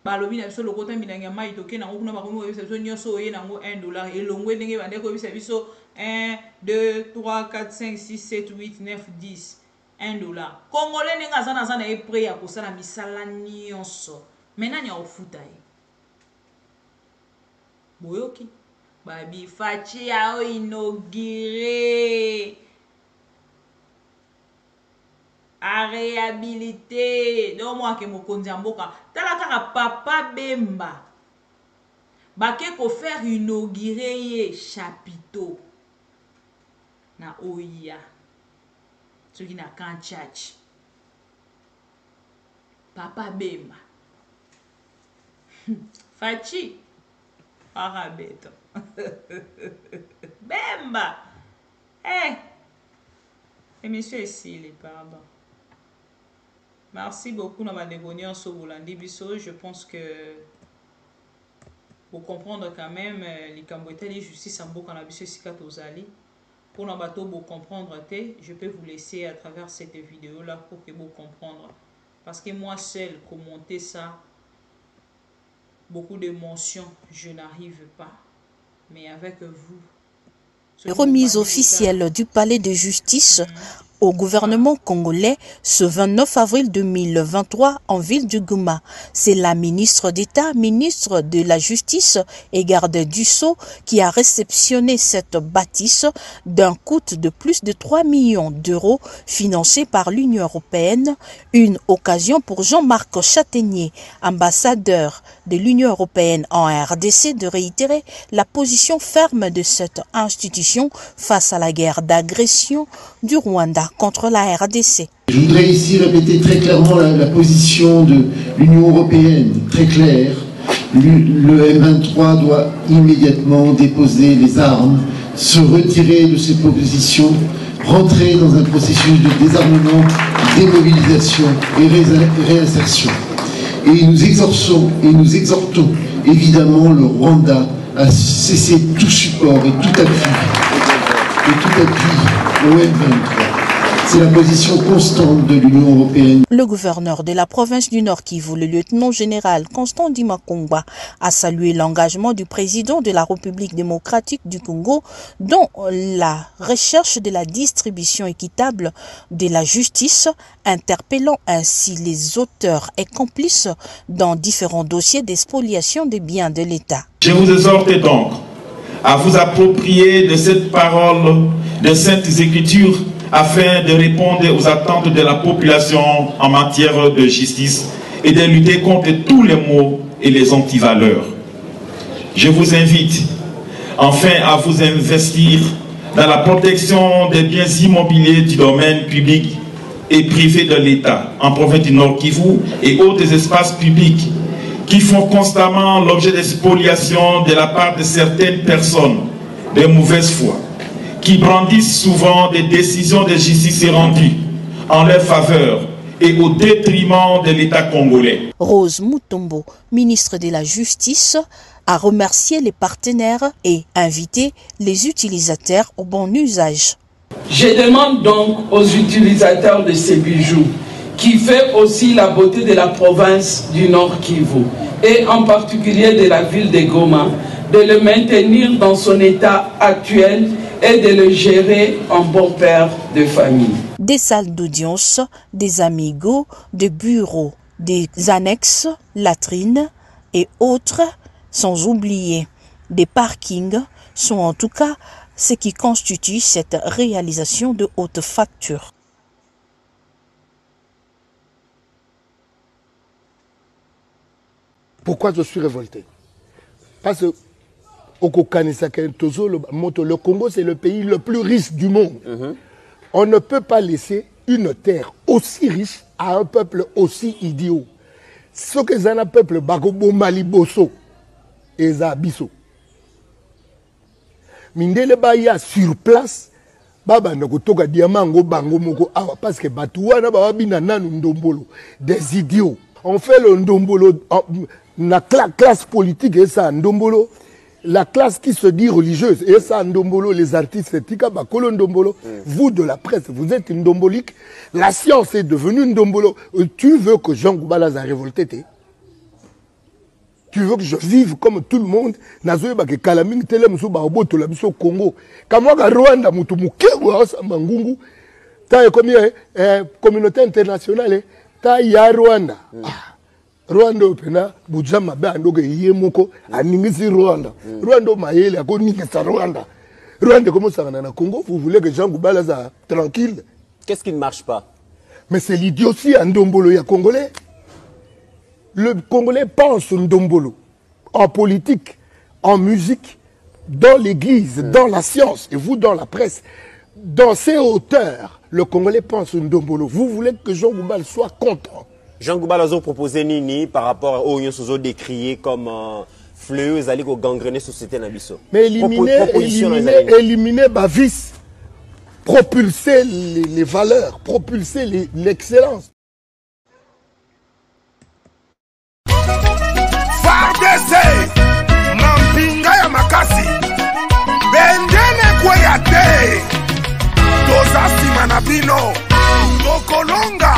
Balobi na biso lokota milangi ya mai toke nango kuna bakomi ko biso nyoso ye nango $1 elongwe ndenge bande ko biso 1 2 3 4 5 6 7 8 9 10 $1. Congolais nenga zana e prêt ya kosala misala nyonso. Mena nya ofuta ye. Boyoki. Babi fachi ya inauguré. A réhabilité. Donc moi ke mokonzi mboka. Tala kaka papa Bemba. Bake ko faire inaugurer ye chapiteau. Na Oya. Ce qui na kan church. Papa Bemba. Fachi. Arabeto. Bemba. Et monsieur ici, les pardon. Merci beaucoup, Namadegonian Sobolandi Bisso. Je pense que pour comprendre quand même les Cambouétais, les justices en Boka Nabisso Sikatozali. Pour Nabato, pour comprendre, je peux vous laisser à travers cette vidéo-là pour que vous comprendre. Parce que moi seul, commenter ça, beaucoup d'émotions, je n'arrive pas. Mais avec vous. Remise officielle du palais de justice au gouvernement congolais ce 29 avril 2023 en ville du Goma. C'est la ministre d'État, ministre de la Justice et garde du Sceau qui a réceptionné cette bâtisse d'un coût de plus de 3 millions d'euros financée par l'Union européenne. Une occasion pour Jean-Marc Châtaignier, ambassadeur de l'Union européenne en RDC, de réitérer la position ferme de cette institution face à la guerre d'agression du Rwanda contre la RDC. Je voudrais ici répéter très clairement la position de l'Union européenne, très claire. Le M23 doit immédiatement déposer les armes, se retirer de ses positions, rentrer dans un processus de désarmement, démobilisation et réinsertion. Et nous exhortons évidemment le Rwanda à cesser tout support et tout appui au M23. C'est la position constante de l'Union européenne. Le gouverneur de la province du Nord Kivu, le lieutenant-général Constant Dimakongba, a salué l'engagement du président de la République démocratique du Congo dans la recherche de la distribution équitable de la justice, interpellant ainsi les auteurs et complices dans différents dossiers d'expoliation des biens de l'État. Je vous exhorte donc à vous approprier de cette parole de Saintes Écritures afin de répondre aux attentes de la population en matière de justice et de lutter contre tous les maux et les antivaleurs. Je vous invite enfin à vous investir dans la protection des biens immobiliers du domaine public et privé de l'État en province du Nord Kivu et autres espaces publics qui font constamment l'objet de spoliations de la part de certaines personnes de mauvaise foi, qui brandissent souvent des décisions de justice rendues en leur faveur et au détriment de l'État congolais. Rose Mutombo, ministre de la Justice, a remercié les partenaires et invité les utilisateurs au bon usage. Je demande donc aux utilisateurs de ces bijoux, qui fait aussi la beauté de la province du Nord Kivu, et en particulier de la ville de Goma, de le maintenir dans son état actuel et de le gérer en bon père de famille. Des salles d'audience, des amigos, des bureaux, des annexes, latrines et autres, sans oublier des parkings, sont en tout cas ce qui constitue cette réalisation de haute facture. Pourquoi je suis révolté? Parce que le Congo, c'est le pays le plus riche du monde. On ne peut pas laisser une terre aussi riche à un peuple aussi idiot. Ce que c'est un peuple Bagobo Maliboso et Zabiso. Mindele Baya sur place, Baba Nokotoka Diamango Bango Moko Awa, parce que Batouana Babina Nanu Ndombolo, des idiots. On fait le Ndombolo, la classe politique et ça Ndombolo. La classe qui se dit religieuse, et ça, Ndombolo, les artistes, Tika Bakolo Ndombolo, vous de la presse, vous êtes ndombolique, la science est devenue Ndombolo. Tu veux que Jean Goubala a révolté? Tu veux que je vive comme tout le monde? Nazoé Bake Kalaming Telemso Baroboto Labiso Congo. Kamwaga Rwanda Mutumukewa Mangungu, ta communauté internationale, ta ya Rwanda. Rwanda opena bujama ba ndoge yemoko aningisi Rwanda. Rwanda mayele akoningisa Rwanda. Rwanda comment ça na Congo? Vous voulez que Jean Goubala soit tranquille? Qu'est-ce qui ne marche pas? Mais c'est l'idiotie en Ndombolo ya Congolais. Le Congolais pense Ndombolo en politique, en musique, dans l'église, dans la science, et vous dans la presse. Dans ces hauteurs, le Congolais pense Ndombolo. Vous voulez que Jean Goubala soit content? Jean Goubala a proposé Nini par rapport aux Nyonsozo décriés comme fleuves alliés au gangrené société Nabiso. Mais éliminer Bavis, propulser les valeurs, propulser l'excellence. FARDC, Mampinga ya Makasi, Bendene Kweyate, Toza Simanabino, Tokolonga.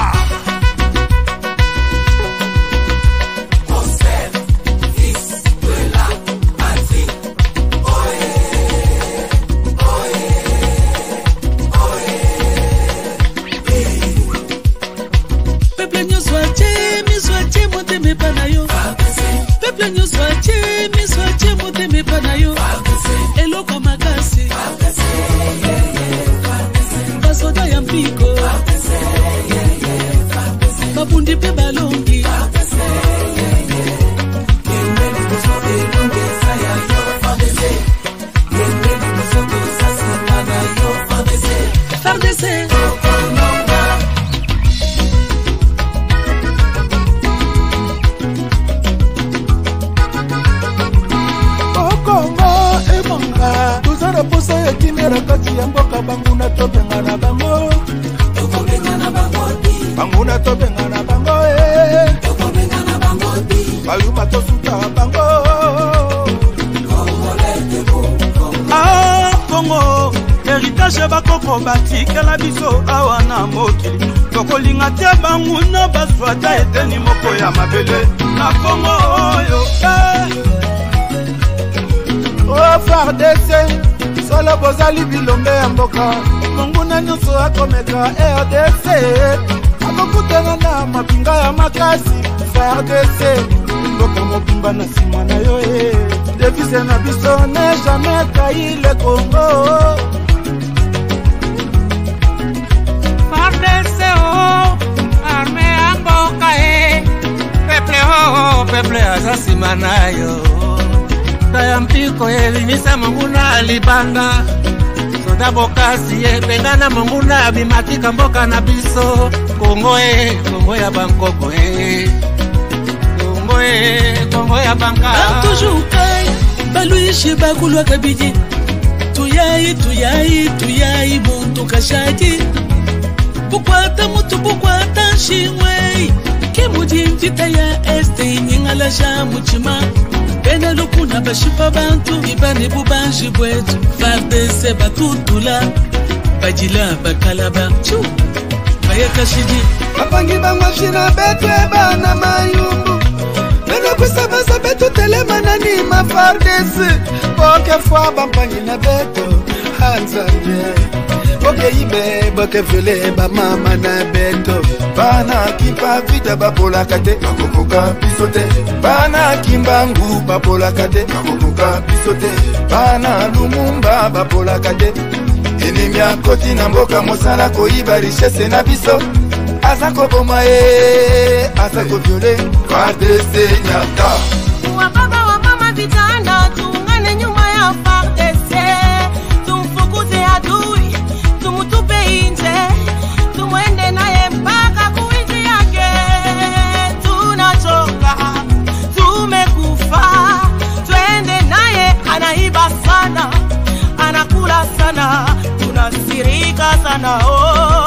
Peuple nous soit moteme panayo eloko makasi basoda ya mpiko babundi pe balongi FARDC tozala posa ya kimera kati ya mboka banguna tobenga na bango banguna tobenga na bango bayuma tosuta bango Congo héritage bakoko batikela biso awa na mokili tokolinga te banguna baswata eteni moko ya mabele na Congo oyo FARDC solo bozali bilombe ya mboka monguna nyonso akomeka RDC akokutana na mapinga ya makasi FARDC mboka mobimba na nsima na yo devise na biso ne jamais trahi le Congo FARDC arme ya mboka peple aza nsima na yo ya mpiko elimisa monguna libanda soda bokasi ebengana monguna bimatika mboka na biso Kongo Kongo ya bankoko Kongo ya banka toujours kai baluishi bakulwa kabiji tuyai muntu kashaki bukwata mutu bukwata shimwe kimujinjita ya este nyingala sha muchima Bene lukuna bashipa bantu ibane bubanji bwetu FARDC batutula bajila bakalaba chu bayeka shidi bapangi bangwashina betwe bana mayumbu bene kusabasa betu telema nani ma FARDC oke fwa bampangi na beto hanzanje oke yeibe bakefele bamama na beto bana kimpa vita bapolaka te bakokoka biso te bana kimbangu bapolaka te bakokoka biso te bana lumumba bapolaka te enemi akoti na mboka mosala koyiba richesse na biso aza koboma ye aza koviole FARDC nyata wababa wamama vitanda tuungane nyuma ya FARDC tumfukuze adui tumutupe nje tumwende naye mpaka kuinji yake tunachoka tumekufa twende naye anaiba sana anakula sana tunasirika sana oh.